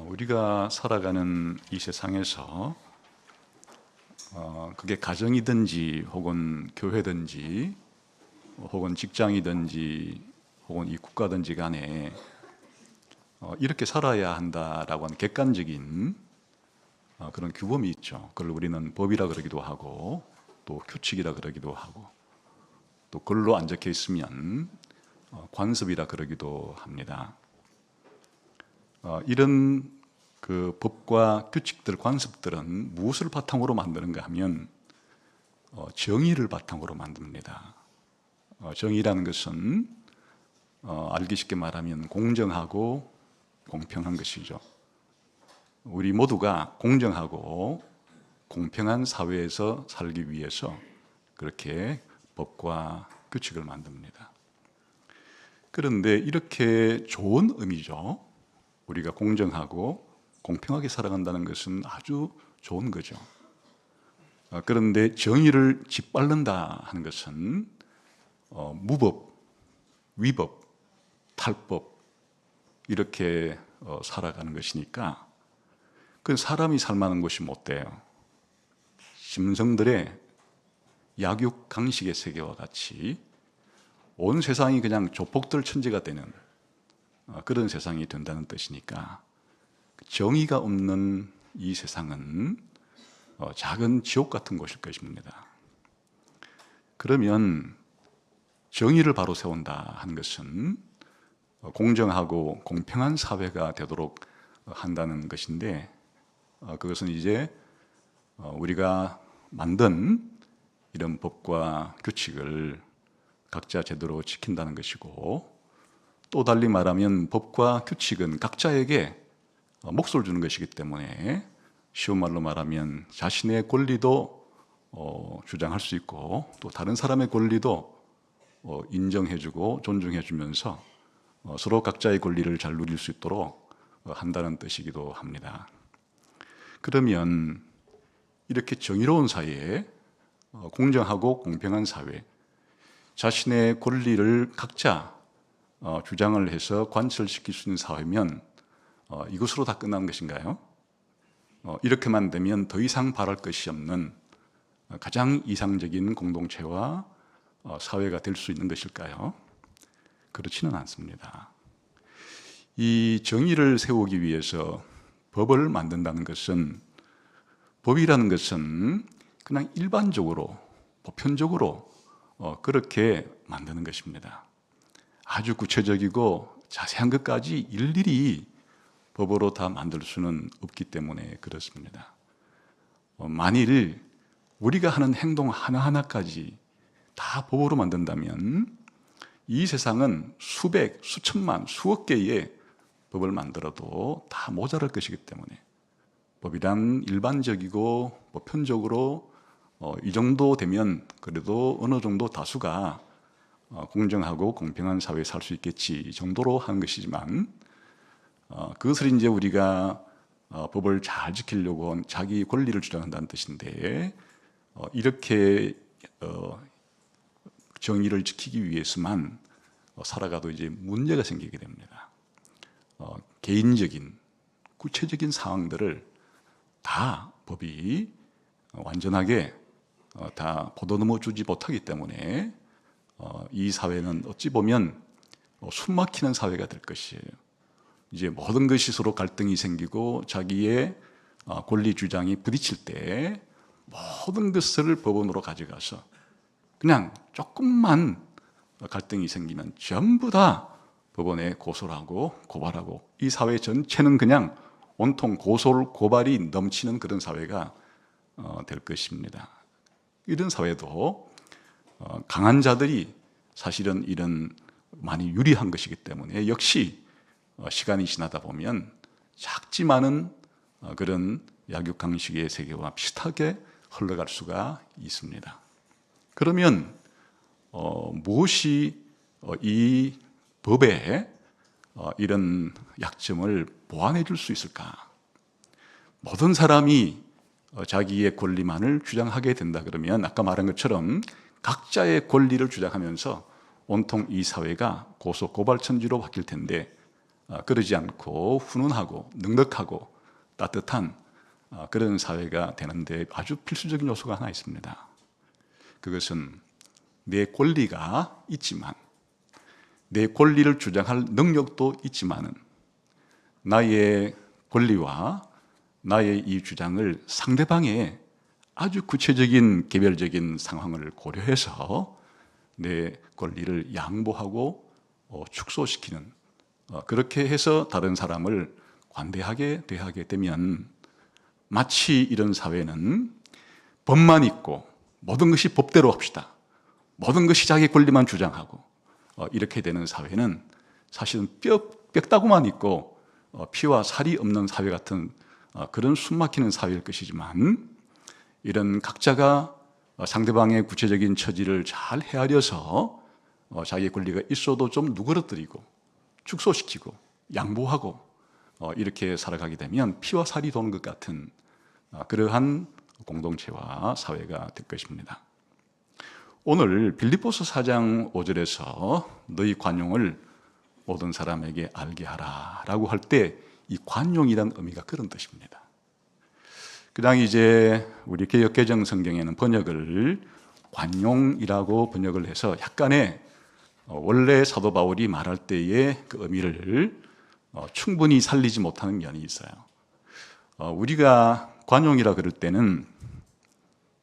우리가 살아가는 이 세상에서 그게 가정이든지 혹은 교회든지 혹은 직장이든지 혹은 이 국가든지 간에 이렇게 살아야 한다라고 하는 객관적인 그런 규범이 있죠. 그걸 우리는 법이라 그러기도 하고 또 규칙이라 그러기도 하고 또 글로 안 적혀 있으면 관습이라 그러기도 합니다. 이런 그 법과 규칙들, 관습들은 무엇을 바탕으로 만드는가 하면 정의를 바탕으로 만듭니다. 정의라는 것은 알기 쉽게 말하면 공정하고 공평한 것이죠. 우리 모두가 공정하고 공평한 사회에서 살기 위해서 그렇게 법과 규칙을 만듭니다. 그런데 이렇게 좋은 의미죠. 우리가 공정하고 공평하게 살아간다는 것은 아주 좋은 거죠. 그런데 정의를 짓밟는다 하는 것은 무법, 위법, 탈법 이렇게 살아가는 것이니까 그 사람이 살만한 곳이 못 돼요. 심성들의 약육 강식의 세계와 같이 온 세상이 그냥 조폭들 천지가 되는 그런 세상이 된다는 뜻이니까 정의가 없는 이 세상은 작은 지옥 같은 곳일 것입니다. 그러면 정의를 바로 세운다 하는 것은 공정하고 공평한 사회가 되도록 한다는 것인데 그것은 이제 우리가 만든 이런 법과 규칙을 각자 제대로 지킨다는 것이고 또 달리 말하면 법과 규칙은 각자에게 몫을 주는 것이기 때문에 쉬운 말로 말하면 자신의 권리도 주장할 수 있고 또 다른 사람의 권리도 인정해주고 존중해주면서 서로 각자의 권리를 잘 누릴 수 있도록 한다는 뜻이기도 합니다. 그러면 이렇게 정의로운 사회에 공정하고 공평한 사회, 자신의 권리를 각자 주장을 해서 관철시킬 수 있는 사회면 이것으로 다 끝난 것인가요? 이렇게만 되면 더 이상 바랄 것이 없는 가장 이상적인 공동체와 사회가 될 수 있는 것일까요? 그렇지는 않습니다. 이 정의를 세우기 위해서 법을 만든다는 것은 법이라는 것은 그냥 일반적으로 보편적으로 그렇게 만드는 것입니다. 아주 구체적이고 자세한 것까지 일일이 법으로 다 만들 수는 없기 때문에 그렇습니다. 만일 우리가 하는 행동 하나하나까지 다 법으로 만든다면 이 세상은 수백, 수천만, 수억 개의 법을 만들어도 다 모자랄 것이기 때문에 법이란 일반적이고 보편적으로 이 정도 되면 그래도 어느 정도 다수가 공정하고 공평한 사회에 살 수 있겠지 정도로 하는 것이지만 그것을 이제 우리가 법을 잘 지키려고 자기 권리를 주장한다는 뜻인데 이렇게 정의를 지키기 위해서만 살아가도 이제 문제가 생기게 됩니다. 개인적인 구체적인 상황들을 다 법이 완전하게 다 보도넘어 주지 못하기 때문에 이 사회는 어찌 보면 숨막히는 사회가 될 것이에요. 이제 모든 것이 서로 갈등이 생기고 자기의 권리 주장이 부딪힐 때 모든 것을 법원으로 가져가서 그냥 조금만 갈등이 생기면 전부 다 법원에 고소를 하고 고발하고 이 사회 전체는 그냥 온통 고소 고발이 넘치는 그런 사회가 될 것입니다. 이런 사회도 강한 자들이 사실은 이런 많이 유리한 것이기 때문에 역시 시간이 지나다 보면 작지만은 그런 약육강식의 세계와 비슷하게 흘러갈 수가 있습니다. 그러면 무엇이 이 법에 이런 약점을 보완해 줄 수 있을까? 모든 사람이 자기의 권리만을 주장하게 된다 그러면 아까 말한 것처럼 각자의 권리를 주장하면서 온통 이 사회가 고소 고발천지로 바뀔 텐데 그러지 않고 훈훈하고 넉넉하고 따뜻한 그런 사회가 되는데 아주 필수적인 요소가 하나 있습니다. 그것은 내 권리가 있지만, 내 권리를 주장할 능력도 있지만은 나의 권리와 나의 이 주장을 상대방의 아주 구체적인 개별적인 상황을 고려해서 내 권리를 양보하고 축소시키는, 그렇게 해서 다른 사람을 관대하게 대하게 되면 마치 이런 사회는 법만 있고 모든 것이 법대로 합시다, 모든 것이 자기 권리만 주장하고 이렇게 되는 사회는 사실은 뼈다구만 있고 피와 살이 없는 사회 같은 그런 숨막히는 사회일 것이지만, 이런 각자가 상대방의 구체적인 처지를 잘 헤아려서 자기의 권리가 있어도 좀 누그러뜨리고 축소시키고 양보하고 이렇게 살아가게 되면 피와 살이 도는 것 같은 그러한 공동체와 사회가 될 것입니다. 오늘 빌립보서 4장 5절에서 너희 관용을 모든 사람에게 알게 하라 라고 할 때 이 관용이라는 의미가 그런 뜻입니다. 그냥 이제 우리 개역개정 성경에는 번역을 관용이라고 번역을 해서 약간의 원래 사도 바울이 말할 때의 그 의미를 충분히 살리지 못하는 면이 있어요. 우리가 관용이라 그럴 때는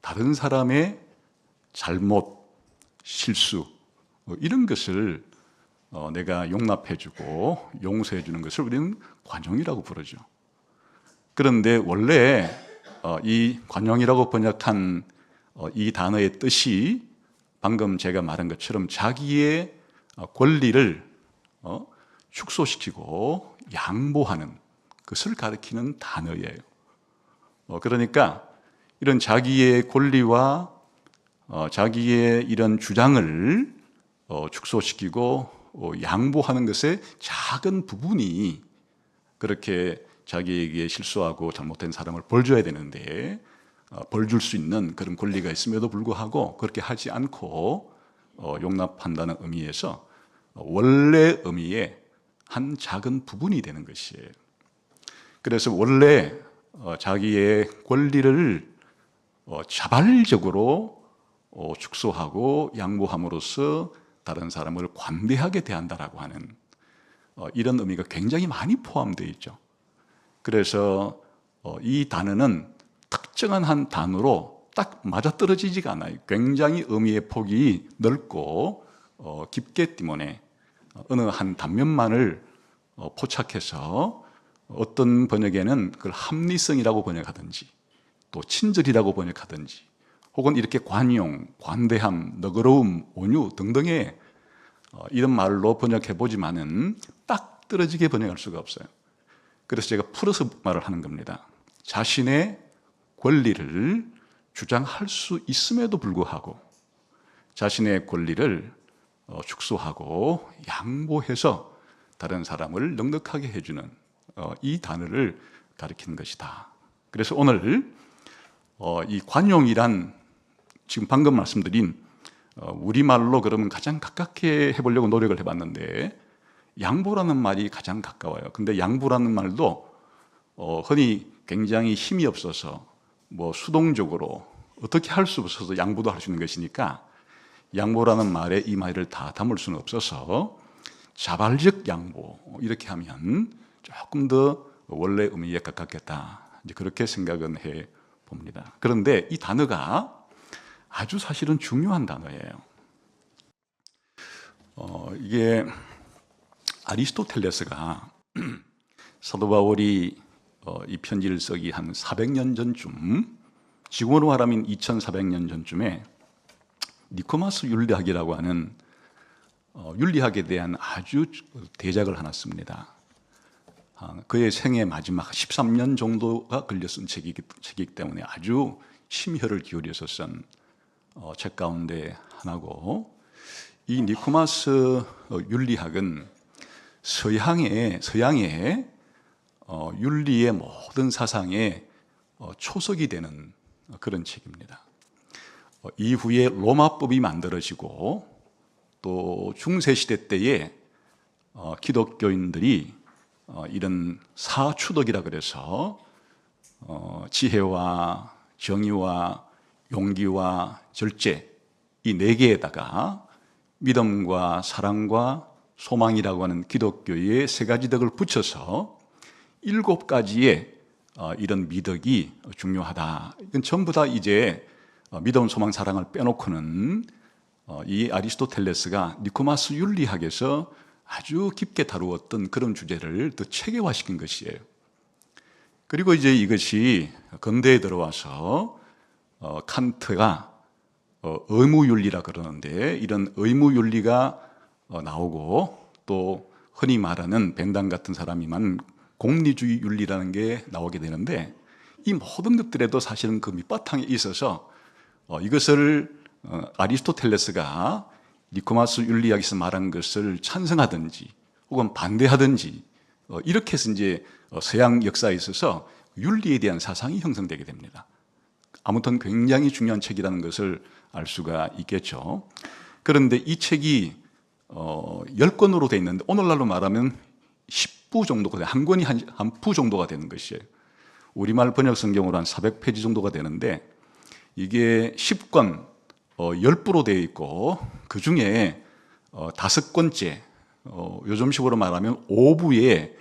다른 사람의 잘못, 실수 이런 것을 내가 용납해주고 용서해주는 것을 우리는 관용이라고 부르죠. 그런데 원래 이 관용이라고 번역한 이 단어의 뜻이 방금 제가 말한 것처럼 자기의 권리를 축소시키고 양보하는 것을 가리키는 단어예요. 그러니까 이런 자기의 권리와 자기의 이런 주장을 축소시키고 양보하는 것의 작은 부분이 그렇게 자기에게 실수하고 잘못된 사람을 벌 줘야 되는데 벌 줄 수 있는 그런 권리가 있음에도 불구하고 그렇게 하지 않고 용납한다는 의미에서 원래 의미의 한 작은 부분이 되는 것이에요. 그래서 원래 자기의 권리를 자발적으로 축소하고 양보함으로써 다른 사람을 관대하게 대한다라고 하는 이런 의미가 굉장히 많이 포함되어 있죠. 그래서 이 단어는 특정한 한 단어로 딱 맞아떨어지지가 않아요. 굉장히 의미의 폭이 넓고 깊기 때문에 어느 한 단면만을 포착해서 어떤 번역에는 그걸 합리성이라고 번역하든지 또 친절이라고 번역하든지 혹은 이렇게 관용, 관대함, 너그러움, 온유 등등의 이런 말로 번역해보지만은 딱 떨어지게 번역할 수가 없어요. 그래서 제가 풀어서 말을 하는 겁니다. 자신의 권리를 주장할 수 있음에도 불구하고 자신의 권리를 축소하고 양보해서 다른 사람을 넉넉하게 해주는 이 단어를 가리키는 것이다. 그래서 오늘 이 관용이란 지금 방금 말씀드린 우리말로 그러면 가장 가깝게 해보려고 노력을 해봤는데 양보라는 말이 가장 가까워요. 근데 양보라는 말도 흔히 굉장히 힘이 없어서 뭐 수동적으로 어떻게 할 수 없어서 양보도 할 수 있는 것이니까 양보라는 말에 이 말을 다 담을 수는 없어서 자발적 양보 이렇게 하면 조금 더 원래 의미에 가깝겠다. 이제 그렇게 생각은 해 봅니다. 그런데 이 단어가 아주 사실은 중요한 단어예요. 이게 아리스토텔레스가 사도 바울이 이 편지를 쓰기 한 400년 전쯤, 지금으로 말하면 2400년 전쯤에 니코마스 윤리학이라고 하는 윤리학에 대한 아주 대작을 하나 씁니다. 그의 생애 마지막 13년 정도가 걸려 쓴 책이기 때문에 아주 심혈을 기울여서 쓴 책 가운데 하나고, 이 니코마스 윤리학은 서양의 윤리의 모든 사상의 초석이 되는 그런 책입니다. 이후에 로마법이 만들어지고 또 중세시대 때에 기독교인들이 이런 사추덕이라 그래서 지혜와 정의와 용기와 절제 이 네 개에다가 믿음과 사랑과 소망이라고 하는 기독교의 세 가지 덕을 붙여서 7가지의 이런 미덕이 중요하다. 이건 전부 다 이제 믿음, 소망, 사랑을 빼놓고는 이 아리스토텔레스가 니코마스 윤리학에서 아주 깊게 다루었던 그런 주제를 더 체계화시킨 것이에요. 그리고 이제 이것이 근대에 들어와서 칸트가 의무윤리라 그러는데 이런 의무윤리가 나오고 또 흔히 말하는 벤당 같은 사람이만 공리주의 윤리라는 게 나오게 되는데 이 모든 것들에도 사실은 그 밑바탕에 있어서 이것을 아리스토텔레스가 니코마스 윤리학에서 말한 것을 찬성하든지 혹은 반대하든지 이렇게 해서 이제 서양 역사에 있어서 윤리에 대한 사상이 형성되게 됩니다. 아무튼 굉장히 중요한 책이라는 것을 알 수가 있겠죠. 그런데 이 책이 10권으로 되어 있는데 오늘날로 말하면 10부 정도가 한 권이 한 부 정도가 되는 것이에요. 우리말 번역 성경으로 한 400페이지 정도가 되는데 이게 10권 10부로 되어 있고 그 중에 5권째 요즘식으로 말하면 5부에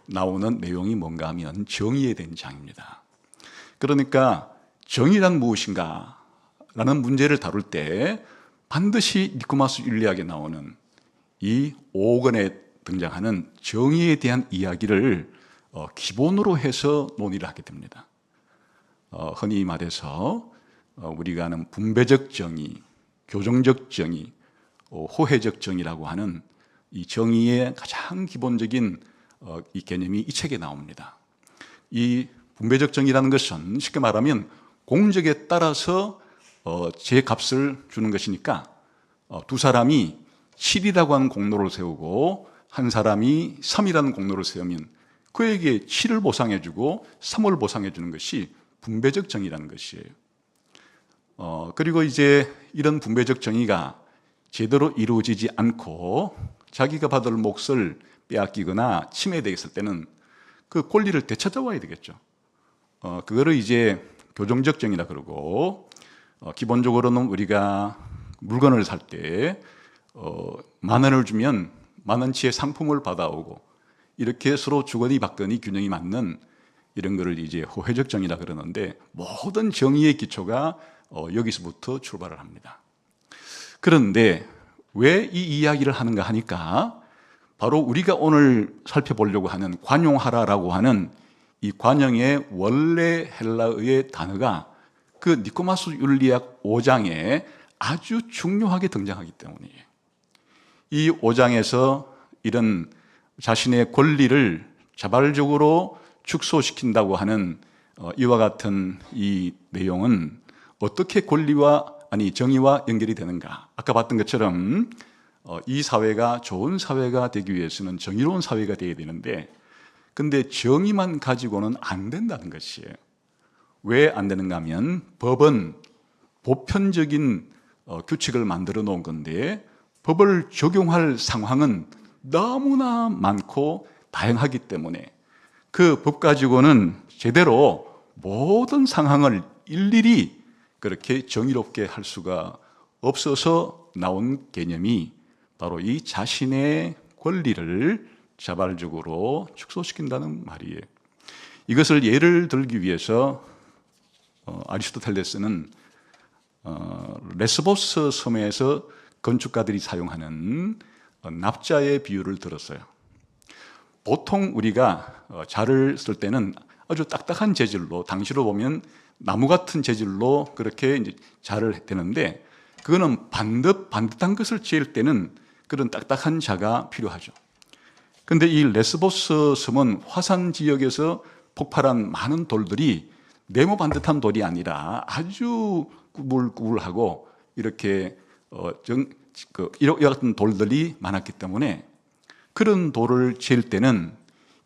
나오는 내용이 뭔가 하면 정의에 대한 장입니다. 그러니까 정의란 무엇인가 라는 문제를 다룰 때 반드시 니코마스 윤리학에 나오는 이 5권에 등장하는 정의에 대한 이야기를 기본으로 해서 논의를 하게 됩니다. 흔히 말해서 우리가 아는 분배적 정의, 교정적 정의, 호혜적 정의라고 하는 이 정의의 가장 기본적인 이 개념이 이 책에 나옵니다. 이 분배적 정의라는 것은 쉽게 말하면 공적에 따라서 제 값을 주는 것이니까 두 사람이 7이라고 하는 공로를 세우고 한 사람이 3이라는 공로를 세우면 그에게 7을 보상해주고 3을 보상해주는 것이 분배적 정의라는 것이에요. 그리고 이제 이런 분배적 정의가 제대로 이루어지지 않고 자기가 받을 몫을 빼앗기거나 침해되었을 때는 그 권리를 되찾아와야 되겠죠. 그거를 이제 교정적 정의라 그러고 기본적으로는 우리가 물건을 살 때 10,000원을 주면 10,000원치의 상품을 받아오고 이렇게 서로 주거니 받거니 균형이 맞는 이런 거를 이제 호혜적 정의라 그러는데 모든 정의의 기초가 여기서부터 출발을 합니다. 그런데 왜 이 이야기를 하는가 하니까 바로 우리가 오늘 살펴보려고 하는 관용하라라고 하는 이 관용의 원래 헬라어의 단어가 그 니코마스 윤리학 5장에 아주 중요하게 등장하기 때문이에요. 이 5장에서 이런 자신의 권리를 자발적으로 축소시킨다고 하는 이와 같은 이 내용은 어떻게 정의와 연결이 되는가? 아까 봤던 것처럼 이 사회가 좋은 사회가 되기 위해서는 정의로운 사회가 되어야 되는데 근데 정의만 가지고는 안 된다는 것이에요. 왜 안 되는가 하면 법은 보편적인 규칙을 만들어 놓은 건데 법을 적용할 상황은 너무나 많고 다양하기 때문에 그 법 가지고는 제대로 모든 상황을 일일이 그렇게 정의롭게 할 수가 없어서 나온 개념이 바로 이 자신의 권리를 자발적으로 축소시킨다는 말이에요. 이것을 예를 들기 위해서 아리스토텔레스는 레스보스 섬에서 건축가들이 사용하는 납자의 비유를 들었어요. 보통 우리가 자를 쓸 때는 아주 딱딱한 재질로 당시로 보면 나무 같은 재질로 그렇게 이제 자를 되는데 그거는 반듯한 것을 지을 때는 그런 딱딱한 자가 필요하죠. 근데 이 레스보스 섬은 화산 지역에서 폭발한 많은 돌들이 네모 반듯한 돌이 아니라 아주 꾸불꾸불하고 이렇게 이와 같은 돌들이 많았기 때문에 그런 돌을 지을 때는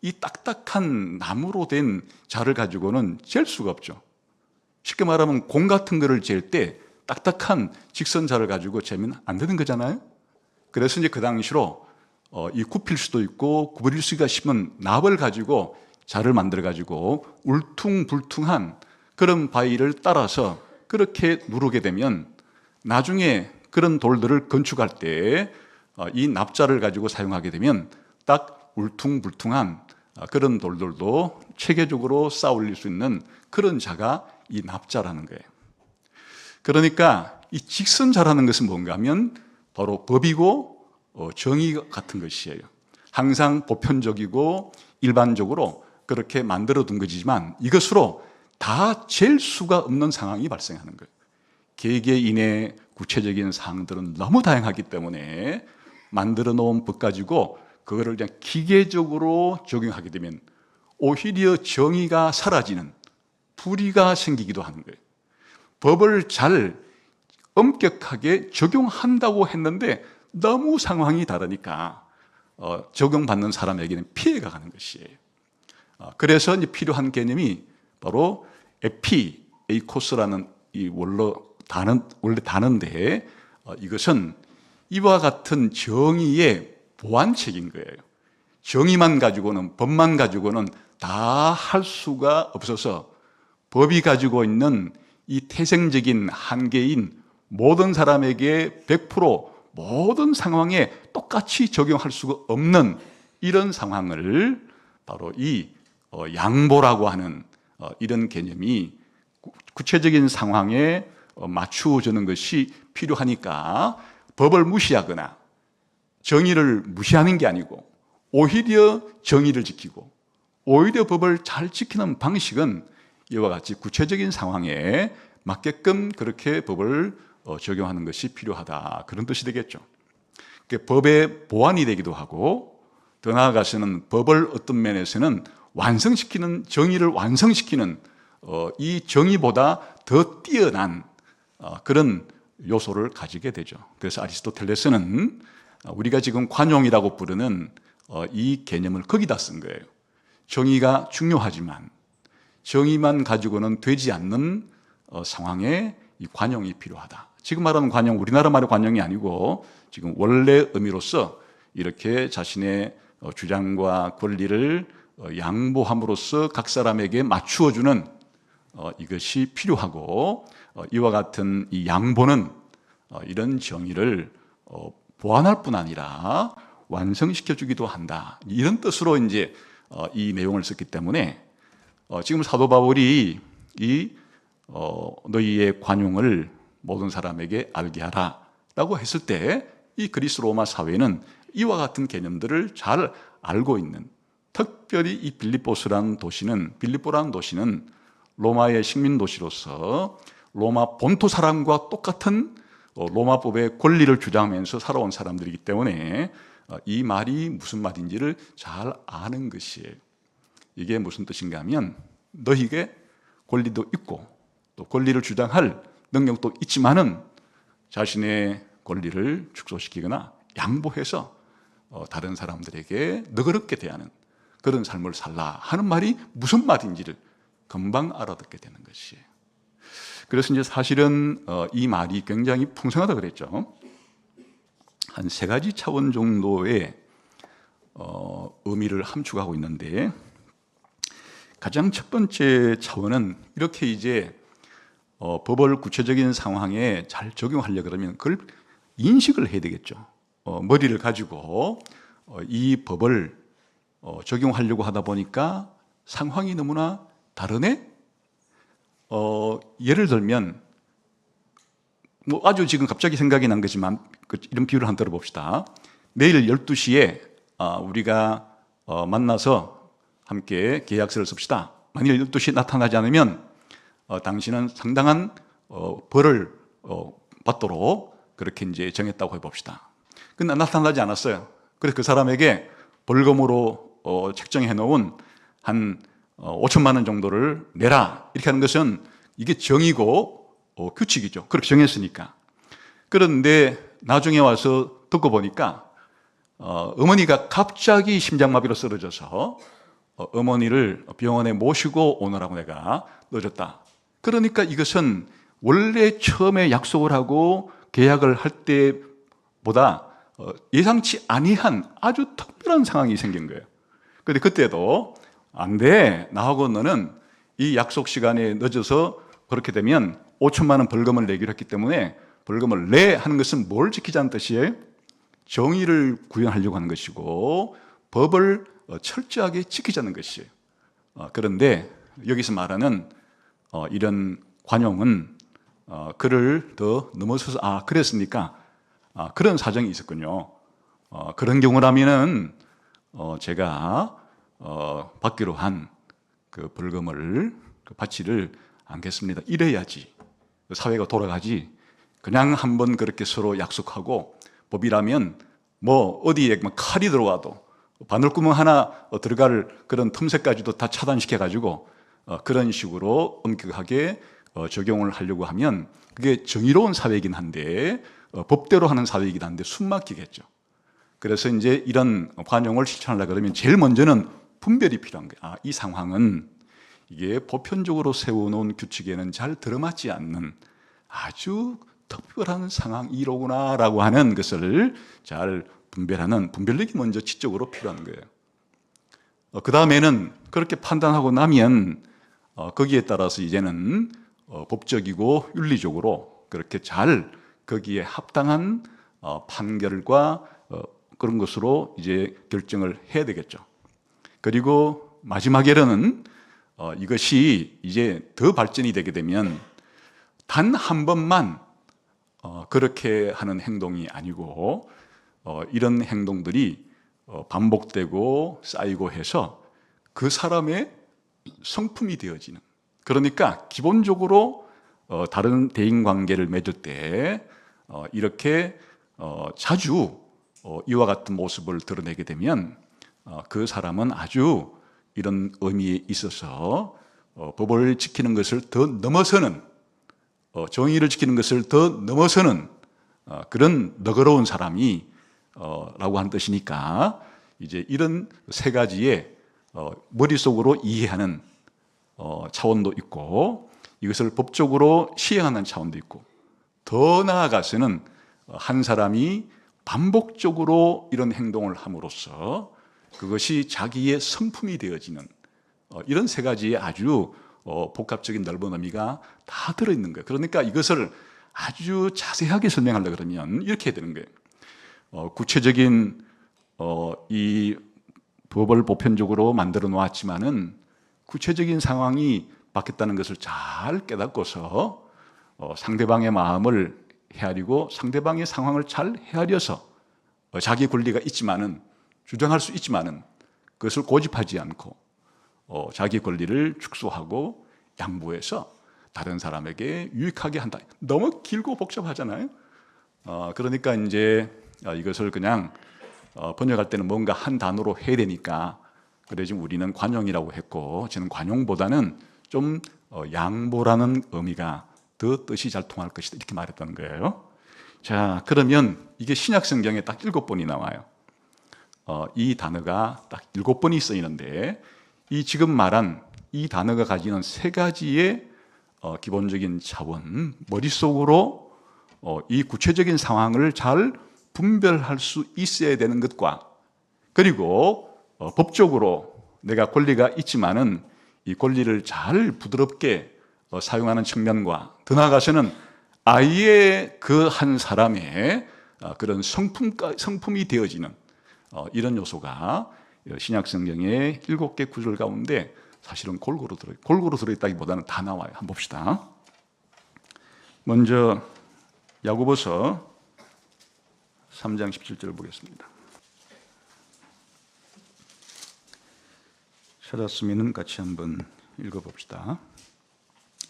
이 딱딱한 나무로 된 자를 가지고는 잴 수가 없죠. 쉽게 말하면 공 같은 거를 잴 때 딱딱한 직선자를 가지고 재면 안 되는 거잖아요. 그래서 이제 그 당시로 이 굽힐 수도 있고 구부릴 수가 있으면 납을 가지고 자를 만들어 가지고 울퉁불퉁한 그런 바위를 따라서 그렇게 누르게 되면 나중에 그런 돌들을 건축할 때 이 납자를 가지고 사용하게 되면 딱 울퉁불퉁한 그런 돌들도 체계적으로 쌓아 올릴 수 있는 그런 자가 이 납자라는 거예요. 그러니까 이 직선자라는 것은 뭔가 하면 바로 법이고 정의 같은 것이에요. 항상 보편적이고 일반적으로 그렇게 만들어 둔 것이지만 이것으로 다 잴 수가 없는 상황이 발생하는 거예요. 개개인의 구체적인 사항들은 너무 다양하기 때문에 만들어 놓은 법 가지고 그거를 그냥 기계적으로 적용하게 되면 오히려 정의가 사라지는 불의가 생기기도 하는 거예요. 법을 잘 엄격하게 적용한다고 했는데 너무 상황이 다르니까 적용받는 사람에게는 피해가 가는 것이에요. 그래서 이제 필요한 개념이 바로 에이코스라는 이 원래 단어인데 이것은 이와 같은 정의의 보완책인 거예요. 정의만 가지고는, 법만 가지고는 다 할 수가 없어서 법이 가지고 있는 이 태생적인 한계인 모든 사람에게 100% 모든 상황에 똑같이 적용할 수가 없는 이런 상황을 바로 이 양보라고 하는 이런 개념이 구체적인 상황에 맞추어지는 것이 필요하니까 법을 무시하거나 정의를 무시하는 게 아니고 오히려 정의를 지키고 오히려 법을 잘 지키는 방식은 이와 같이 구체적인 상황에 맞게끔 그렇게 법을 적용하는 것이 필요하다. 그런 뜻이 되겠죠. 법의 보완이 되기도 하고 더 나아가서는 법을 어떤 면에서는 완성시키는, 정의를 완성시키는 이 정의보다 더 뛰어난 그런 요소를 가지게 되죠. 그래서 아리스토텔레스는 우리가 지금 관용이라고 부르는 이 개념을 거기다 쓴 거예요. 정의가 중요하지만 정의만 가지고는 되지 않는 상황에 이 관용이 필요하다. 지금 말하는 관용, 우리나라 말의 관용이 아니고 지금 원래 의미로서 이렇게 자신의 주장과 권리를 양보함으로써 각 사람에게 맞추어주는 이것이 필요하고 이와 같은 이 양보는 이런 정의를 보완할 뿐 아니라 완성시켜 주기도 한다. 이런 뜻으로 이제 이 내용을 썼기 때문에 지금 사도 바울이 이 너희의 관용을 모든 사람에게 알게 하라라고 했을 때 이 그리스 로마 사회는 이와 같은 개념들을 잘 알고 있는, 특별히 이 빌립보라는 도시는 로마의 식민 도시로서 로마 본토 사람과 똑같은 로마법의 권리를 주장하면서 살아온 사람들이기 때문에 이 말이 무슨 말인지를 잘 아는 것이에요. 이게 무슨 뜻인가 하면 너희에게 권리도 있고 또 권리를 주장할 능력도 있지만은 자신의 권리를 축소시키거나 양보해서 다른 사람들에게 너그럽게 대하는 그런 삶을 살라 하는 말이 무슨 말인지를 금방 알아듣게 되는 것이에요. 그래서 이제 사실은 이 말이 굉장히 풍성하다 그랬죠. 한 3가지 차원 정도의 의미를 함축하고 있는데 가장 첫 번째 차원은 이렇게 이제 법을 구체적인 상황에 잘 적용하려고 그러면 그걸 인식을 해야 되겠죠. 머리를 가지고 이 법을 적용하려고 하다 보니까 상황이 너무나 다르네? 예를 들면 뭐 아주 지금 갑자기 생각이 난 거지만 이런 비유를 한번 들어봅시다. 내일 12시에 우리가 만나서 함께 계약서를 씁시다. 만일 12시에 나타나지 않으면 당신은 상당한 벌을 받도록 그렇게 이제 정했다고 해봅시다. 근데 나타나지 않았어요. 그래서 그 사람에게 벌금으로 책정해 놓은 한 5천만 원 정도를 내라. 이렇게 하는 것은 이게 정의고 규칙이죠. 그렇게 정했으니까. 그런데 나중에 와서 듣고 보니까 어머니가 갑자기 심장마비로 쓰러져서 어머니를 병원에 모시고 오느라고 내가 늦었다. 그러니까 이것은 원래 처음에 약속을 하고 계약을 할 때보다 예상치 아니한 아주 특별한 상황이 생긴 거예요. 근데 그때도 안 돼. 나하고 너는 이 약속 시간에 늦어서 그렇게 되면 5천만 원 벌금을 내기로 했기 때문에 벌금을 내 하는 것은 뭘 지키자는 뜻이에요? 정의를 구현하려고 하는 것이고 법을 철저하게 지키자는 것이에요. 그런데 여기서 말하는 이런 관용은 그를 더 넘어서서 그랬습니까? 그런 사정이 있었군요. 그런 경우라면은 제가 받기로 한 그 벌금을 바치를 않겠습니다. 이래야지 사회가 돌아가지. 그냥 한번 그렇게 서로 약속하고 법이라면 뭐 어디에 칼이 들어와도 바늘구멍 하나 들어갈 그런 틈새까지도 다 차단시켜 가지고 그런 식으로 엄격하게 적용을 하려고 하면 그게 정의로운 사회이긴 한데 법대로 하는 사회이긴 한데 숨막히겠죠. 그래서 이제 이런 관용을 실천하려고 그러면 제일 먼저는 분별이 필요한 거예요. 이 상황은 이게 보편적으로 세워놓은 규칙에는 잘 들어맞지 않는 아주 특별한 상황이로구나라고 하는 것을 잘 분별하는 분별력이 먼저 지적으로 필요한 거예요. 그 다음에는 그렇게 판단하고 나면 거기에 따라서 이제는 법적이고 윤리적으로 그렇게 잘 거기에 합당한 판결과 그런 것으로 이제 결정을 해야 되겠죠. 그리고 마지막에는 이것이 이제 더 발전이 되게 되면 단 한 번만 그렇게 하는 행동이 아니고 이런 행동들이 반복되고 쌓이고 해서 그 사람의 성품이 되어지는, 그러니까 기본적으로 다른 대인관계를 맺을 때 이렇게 자주 이와 같은 모습을 드러내게 되면 그 사람은 아주 이런 의미에 있어서 법을 지키는 것을 더 넘어서는, 정의를 지키는 것을 더 넘어서는 그런 너그러운 사람이 라고 하는 뜻이니까 이제 이런 세 가지의 머릿속으로 이해하는 차원도 있고 이것을 법적으로 시행하는 차원도 있고 더 나아가서는 한 사람이 반복적으로 이런 행동을 함으로써 그것이 자기의 성품이 되어지는 이런 세 가지의 아주 복합적인 넓은 의미가 다 들어있는 거예요. 그러니까 이것을 아주 자세하게 설명하려고 그러면 이렇게 해야 되는 거예요. 구체적인 이 법을 보편적으로 만들어 놓았지만은 구체적인 상황이 바뀌었다는 것을 잘 깨닫고서 상대방의 마음을 헤아리고 상대방의 상황을 잘 헤아려서 자기 권리가 있지만은 주장할 수 있지만은 그것을 고집하지 않고 자기 권리를 축소하고 양보해서 다른 사람에게 유익하게 한다. 너무 길고 복잡하잖아요. 그러니까 이제 이것을 그냥 번역할 때는 뭔가 한 단어로 해야 되니까 그래 지금 우리는 관용이라고 했고 저는 관용보다는 좀 양보라는 의미가 더 뜻이 잘 통할 것이다 이렇게 말했다는 거예요. 자, 그러면 이게 신약 성경에 딱 7번이 나와요. 이 단어가 딱 7번이 쓰이는데 이 지금 말한 이 단어가 가지는 세 가지의 기본적인 차원, 머릿속으로 이 구체적인 상황을 잘 분별할 수 있어야 되는 것과 그리고 법적으로 내가 권리가 있지만은 이 권리를 잘 부드럽게 사용하는 측면과 더 나아가서는 아예 그 한 사람의 그런 성품이 되어지는 이런 요소가 신약 성경의 7개 구절 가운데 사실은 골고루 들어있다기보다는 다 나와요. 한번 봅시다. 먼저 야고보서 3장 17절을 보겠습니다. 찾았으면 같이 한번 읽어봅시다.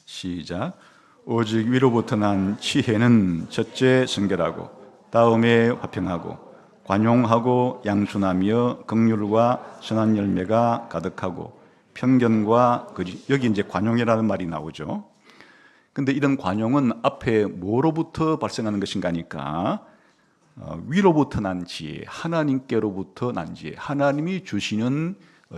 시작. 오직 위로부터 난 지혜는 첫째 순결하고 다음에 화평하고 관용하고 양순하며 긍휼과 선한 열매가 가득하고 편견과 거짓. 여기 이제 관용이라는 말이 나오죠. 근데 이런 관용은 앞에 뭐로부터 발생하는 것인가 하니까 위로부터 난 지혜, 하나님께로부터 난 지혜, 하나님이 주시는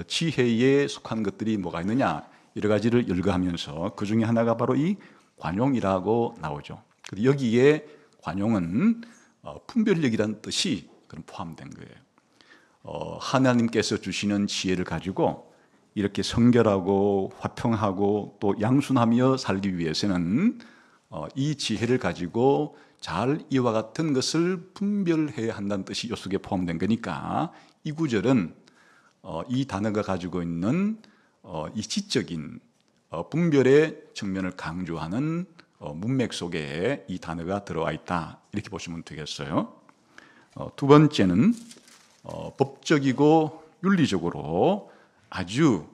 지혜에 속한 것들이 뭐가 있느냐 여러 가지를 열거하면서 그 중에 하나가 바로 이 관용이라고 나오죠. 여기에 관용은 분별력이라는 뜻이 그런 포함된 거예요. 하나님께서 주시는 지혜를 가지고 이렇게 성결하고 화평하고 또 양순하며 살기 위해서는 이 지혜를 가지고 잘 이와 같은 것을 분별해야 한다는 뜻이 이 속에 포함된 거니까 이 구절은 이 단어가 가지고 있는 이 지적인 분별의 측면을 강조하는 문맥 속에 이 단어가 들어와 있다, 이렇게 보시면 되겠어요. 두 번째는 법적이고 윤리적으로 아주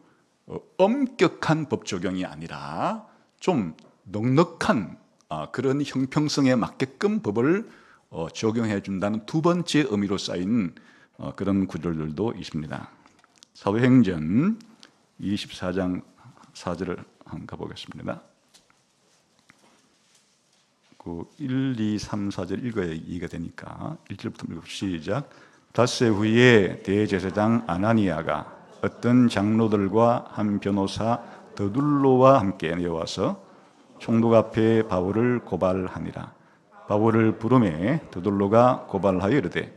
엄격한 법 적용이 아니라 좀 넉넉한 그런 형평성에 맞게끔 법을 적용해 준다는 두 번째 의미로 쌓인 그런 구절들도 있습니다. 사도행전 24장 4절을 한번 가보겠습니다. 1, 2, 3, 4절 읽어야 이해가 되니까 1절부터 읽읍시다. 시작. 닷새 후에 대제사장 아나니아가 어떤 장로들과 한 변호사 더둘로와 함께 내려와서 총독 앞에 바울을 고발하니라. 바울을 부르매 더둘로가 고발하여 이르되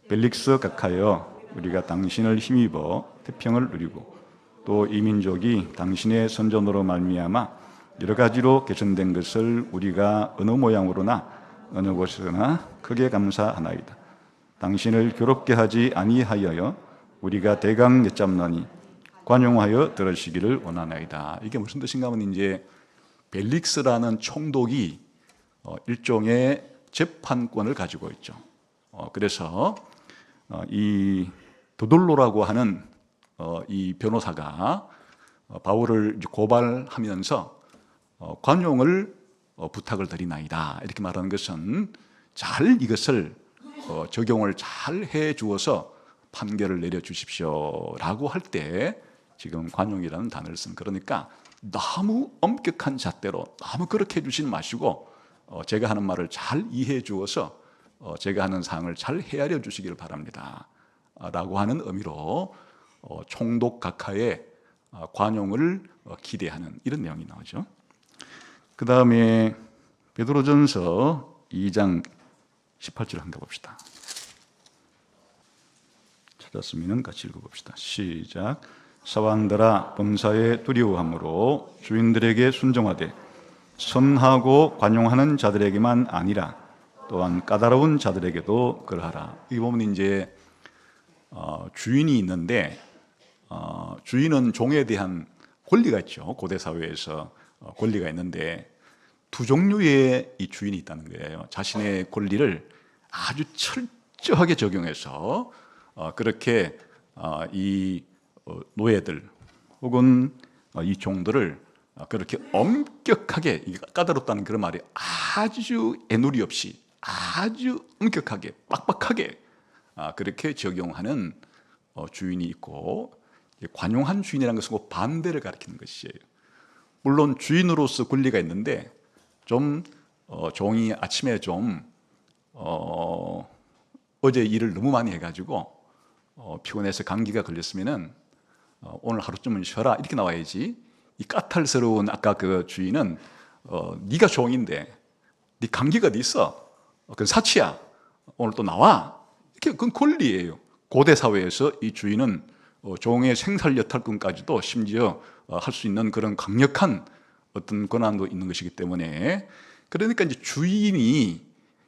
벨릭스 각하여 우리가 당신을 힘입어 태평을 누리고 또 이 민족이 당신의 선전으로 말미암아 여러 가지로 개선된 것을 우리가 어느 모양으로나 어느 곳에서나 크게 감사하나이다. 당신을 괴롭게 하지 아니하여 우리가 대강 여쭙노니 관용하여 들으시기를 원하나이다. 이게 무슨 뜻인가 하면 이제 벨릭스라는 총독이 일종의 재판권을 가지고 있죠. 그래서 이 도돌로라고 하는 이 변호사가 바울을 고발하면서 관용을 부탁을 드리나이다, 이렇게 말하는 것은 잘 이것을 적용을 잘 해 주어서 판결을 내려 주십시오라고 할 때 지금 관용이라는 단어를 쓴. 그러니까 너무 엄격한 잣대로 너무 그렇게 해주시지 마시고 제가 하는 말을 잘 이해해 주어서 제가 하는 사항을 잘 헤아려 주시기를 바랍니다 라고 하는 의미로 총독 각하의 관용을 기대하는 이런 내용이 나오죠. 그 다음에 베드로전서 2장 18절 한번 가봅시다. 찾았으면 같이 읽어봅시다. 시작. 사왕들아 범사에 두려워함으로 주인들에게 순종하되 선하고 관용하는 자들에게만 아니라 또한 까다로운 자들에게도 그러하라. 이 보면 이제 주인이 있는데 주인은 종에 대한 권리가 있죠. 고대 사회에서 권리가 있는데 두 종류의 이 주인이 있다는 거예요. 자신의 권리를 아주 철저하게 적용해서 그렇게 이 노예들 혹은 이 종들을 그렇게 엄격하게, 까다롭다는 그런 말이 아주 애누리 없이 아주 엄격하게 빡빡하게 그렇게 적용하는 주인이 있고, 관용한 주인이라는 것은 꼭 반대를 가리키는 것이에요. 물론 주인으로서 권리가 있는데 좀 종이 아침에 좀 어제 일을 너무 많이 해가지고 피곤해서 감기가 걸렸으면은 오늘 하루쯤은 쉬어라 이렇게 나와야지, 이 까탈스러운 아까 그 주인은 네가 종인데 네 감기가 어디 있어? 그건 사치야. 오늘 또 나와. 이렇게 그건 권리예요. 고대 사회에서 이 주인은 종의 생살 여탈권까지도 심지어 할 수 있는 그런 강력한 어떤 권한도 있는 것이기 때문에, 그러니까 이제 주인이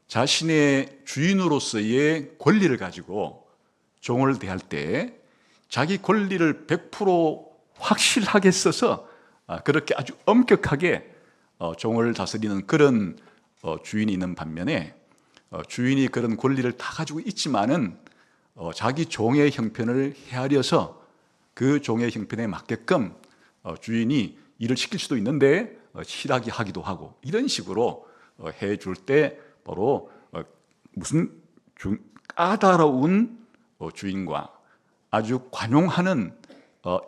자신의 주인으로서의 권리를 가지고 종을 대할 때 자기 권리를 100% 확실하게 써서 그렇게 아주 엄격하게 종을 다스리는 그런 주인이 있는 반면에, 주인이 그런 권리를 다 가지고 있지만은 자기 종의 형편을 헤아려서 그 종의 형편에 맞게끔 주인이 일을 시킬 수도 있는데 실하게 하기도 하고, 이런 식으로 해줄 때 바로 무슨 까다로운 주인과 아주 관용하는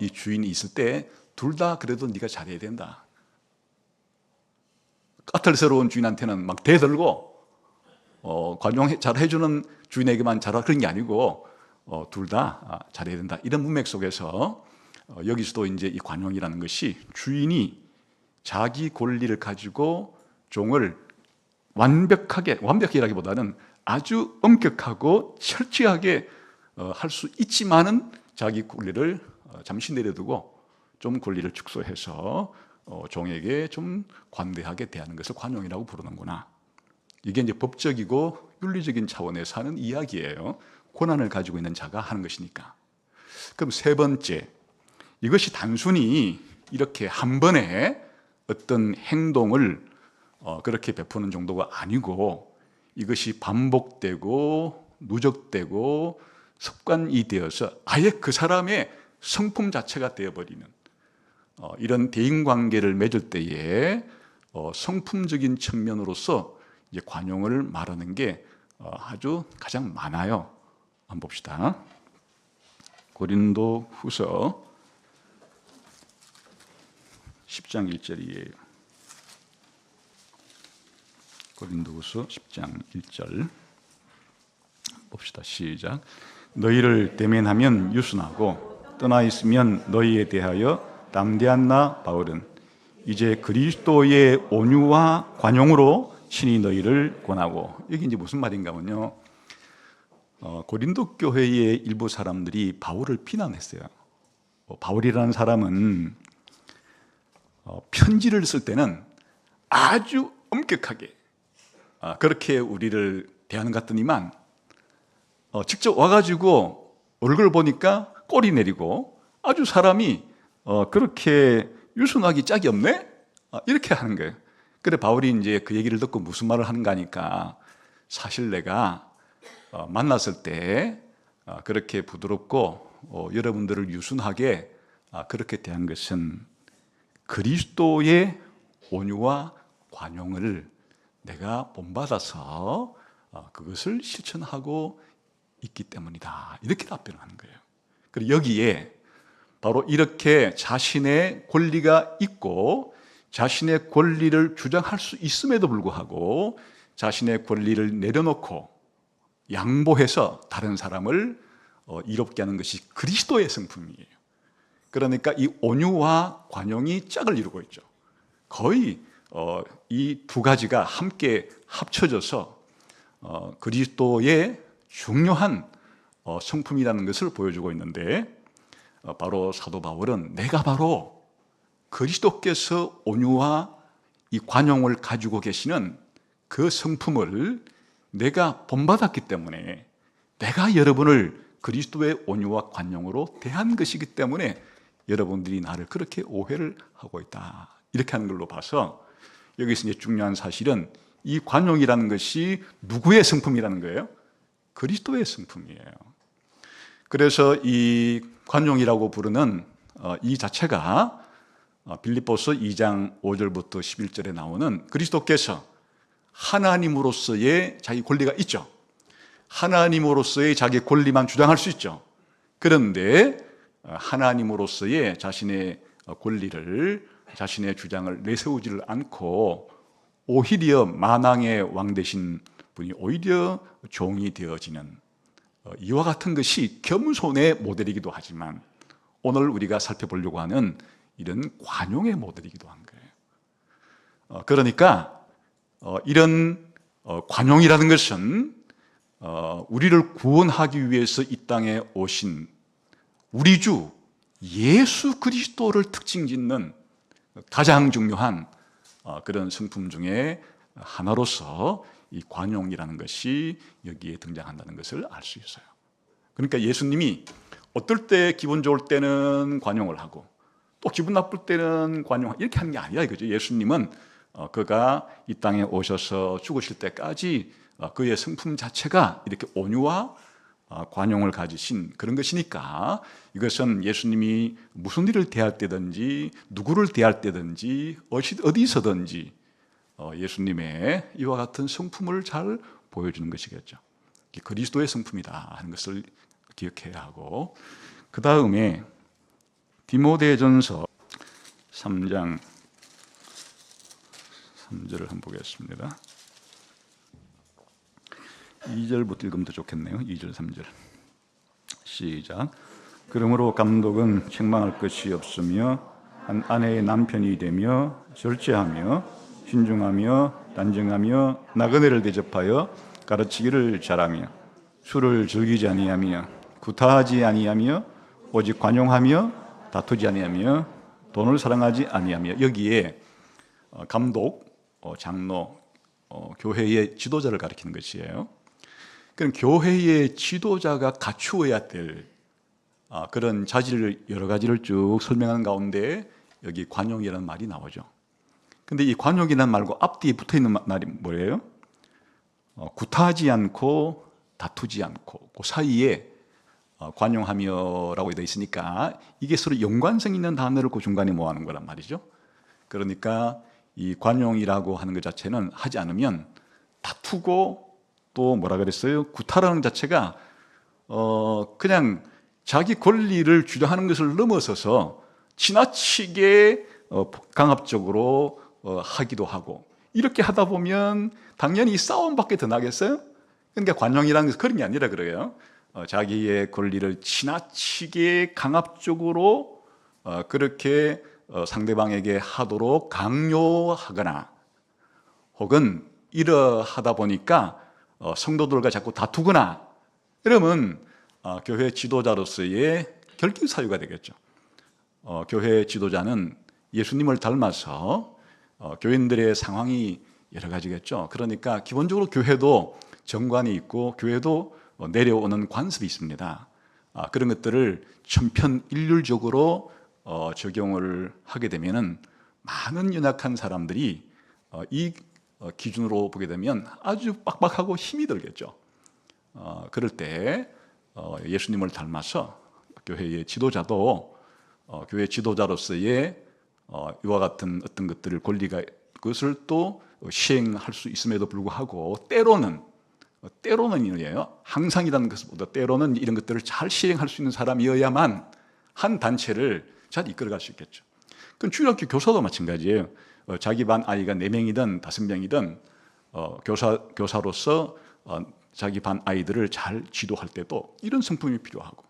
이 주인이 있을 때 둘 다 그래도 네가 잘해야 된다. 까탈스러운 주인한테는 막 대들고 관용 잘 해주는 주인에게만 잘하라 그런 게 아니고 둘 다 잘해야 된다. 이런 문맥 속에서 여기서도 이제 이 관용이라는 것이 주인이 자기 권리를 가지고 종을 완벽하게라기보다는 아주 엄격하고 철저하게 할 수 있지만은 자기 권리를 잠시 내려두고 좀 권리를 축소해서 종에게 좀 관대하게 대하는 것을 관용이라고 부르는구나. 이게 이제 법적이고 윤리적인 차원에서 하는 이야기예요. 권한을 가지고 있는 자가 하는 것이니까. 그럼 세 번째, 이것이 단순히 이렇게 한 번에 어떤 행동을 그렇게 베푸는 정도가 아니고 이것이 반복되고 누적되고 습관이 되어서 아예 그 사람의 성품 자체가 되어버리는 이런 대인관계를 맺을 때에 성품적인 측면으로서 이제 관용을 말하는 게 아주 가장 많아요. 한번 봅시다. 고린도 후서 10장 1절이에요. 고린도후서 10장 1절 봅시다. 시작. 너희를 대면하면 유순하고 떠나 있으면 너희에 대하여 담대한 나 바울은 이제 그리스도의 온유와 관용으로 친히 너희를 권하고. 이게 이제 무슨 말인가면요, 고린도 교회의 일부 사람들이 바울을 비난했어요. 바울이라는 사람은 편지를 쓸 때는 아주 엄격하게 그렇게 우리를 대하는 것 같더니만 직접 와가지고 얼굴 보니까 꼬리 내리고 아주 사람이 그렇게 유순하기 짝이 없네? 이렇게 하는 거예요. 그래 바울이 이제 그 얘기를 듣고 무슨 말을 하는가 하니까, 사실 내가 만났을 때 그렇게 부드럽고 여러분들을 유순하게 그렇게 대한 것은 그리스도의 온유와 관용을 내가 본받아서 그것을 실천하고 있기 때문이다. 이렇게 답변하는 거예요. 그리고 여기에 바로 이렇게 자신의 권리가 있고 자신의 권리를 주장할 수 있음에도 불구하고 자신의 권리를 내려놓고 양보해서 다른 사람을 이롭게 하는 것이 그리스도의 성품이에요. 그러니까 이 온유와 관용이 짝을 이루고 있죠. 거의 이 두 가지가 함께 합쳐져서 그리스도의 중요한 성품이라는 것을 보여주고 있는데, 바로 사도 바울은 내가 바로 그리스도께서 온유와 이 관용을 가지고 계시는 그 성품을 내가 본받았기 때문에 내가 여러분을 그리스도의 온유와 관용으로 대한 것이기 때문에 여러분들이 나를 그렇게 오해를 하고 있다. 이렇게 하는 걸로 봐서 여기서 이제 중요한 사실은 이 관용이라는 것이 누구의 성품이라는 거예요? 그리스도의 성품이에요. 그래서 이 관용이라고 부르는 이 자체가 빌립보서 2장 5절부터 11절에 나오는 그리스도께서 하나님으로서의 자기 권리가 있죠. 하나님으로서의 자기 권리만 주장할 수 있죠. 그런데 하나님으로서의 자신의 권리를, 자신의 주장을 내세우지를 않고 오히려 만왕의 왕 되신 분이 오히려 종이 되어지는 이와 같은 것이 겸손의 모델이기도 하지만 오늘 우리가 살펴보려고 하는 이런 관용의 모델이기도 한 거예요. 그러니까 이런 관용이라는 것은 우리를 구원하기 위해서 이 땅에 오신 우리 주 예수 그리스도를 특징 짓는 가장 중요한 그런 성품 중에 하나로서 이 관용이라는 것이 여기에 등장한다는 것을 알 수 있어요. 그러니까 예수님이 어떨 때 기분 좋을 때는 관용을 하고 또 기분 나쁠 때는 관용, 이렇게 하는 게 아니라 이거죠. 예수님은 그가 이 땅에 오셔서 죽으실 때까지 그의 성품 자체가 이렇게 온유와 관용을 가지신 그런 것이니까, 이것은 예수님이 무슨 일을 대할 때든지 누구를 대할 때든지 어디서든지 예수님의 이와 같은 성품을 잘 보여주는 것이겠죠. 그리스도의 성품이다 하는 것을 기억해야 하고, 그 다음에 디모데전서 3장 3절을 한번 보겠습니다. 2절부터 읽으면 더 좋겠네요. 2절 3절 시작. 그러므로 감독은 책망할 것이 없으며 한 아내의 남편이 되며 절제하며 신중하며 단정하며 나그네를 대접하여 가르치기를 잘하며 술을 즐기지 아니하며 구타하지 아니하며 오직 관용하며 다투지 아니하며 돈을 사랑하지 아니하며. 여기에 감독, 장로, 교회의 지도자를 가리키는 것이에요. 그럼 교회의 지도자가 갖추어야 될 그런 자질을 여러 가지를 쭉 설명하는 가운데 여기 관용이라는 말이 나오죠. 근데 이 관용이라는 말과 앞뒤에 붙어 있는 말이 뭐예요? 구타하지 않고 다투지 않고 그 사이에 관용하며라고 되어 있으니까 이게 서로 연관성 있는 단어를 그 중간에 모아놓은 거란 말이죠. 그러니까 이 관용이라고 하는 것 자체는 하지 않으면 다투고 또 뭐라 그랬어요? 구타라는 자체가 그냥 자기 권리를 주장하는 것을 넘어서서 지나치게 강압적으로 하기도 하고, 이렇게 하다 보면 당연히 싸움밖에 더 나겠어요? 그러니까 관용이라는 것은 그런 게 아니라 그래요. 자기의 권리를 지나치게 강압적으로 그렇게 상대방에게 하도록 강요하거나, 혹은 이러하다 보니까 성도들과 자꾸 다투거나 이러면 교회 지도자로서의 결격 사유가 되겠죠. 교회 지도자는 예수님을 닮아서 교인들의 상황이 여러 가지겠죠. 그러니까 기본적으로 교회도 정관이 있고 교회도 내려오는 관습이 있습니다. 그런 것들을 천편일률적으로 적용을 하게 되면은 많은 연약한 사람들이 이 기준으로 보게 되면 아주 빡빡하고 힘이 들겠죠. 그럴 때 예수님을 닮아서 교회의 지도자도 교회 지도자로서의 이와 같은 어떤 것들을 권리가 그것을 또 시행할 수 있음에도 불구하고 때로는이에요. 항상이라는 것보다 때로는 이런 것들을 잘 시행할 수 있는 사람이어야만 한 단체를 잘 이끌어갈 수 있겠죠. 그럼 주일학교 교사도 마찬가지예요. 자기 반 아이가 4명이든 5명이든 교사로서 자기 반 아이들을 잘 지도할 때도 이런 성품이 필요하고,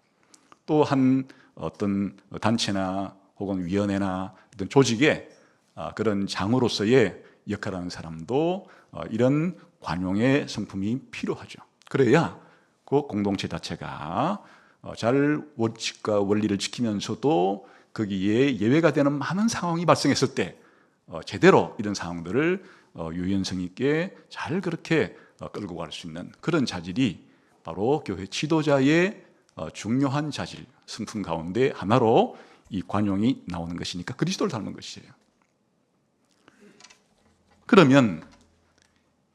또 한 어떤 단체나 혹은 위원회나 어떤 조직의 그런 장으로서의 역할하는 사람도 이런 관용의 성품이 필요하죠. 그래야 그 공동체 자체가 잘 원칙과 원리를 지키면서도 거기에 예외가 되는 많은 상황이 발생했을 때 제대로 이런 상황들을 유연성 있게 잘 그렇게 끌고 갈 수 있는 그런 자질이 바로 교회 지도자의 중요한 자질, 성품 가운데 하나로 이 관용이 나오는 것이니까 그리스도를 닮은 것이에요. 그러면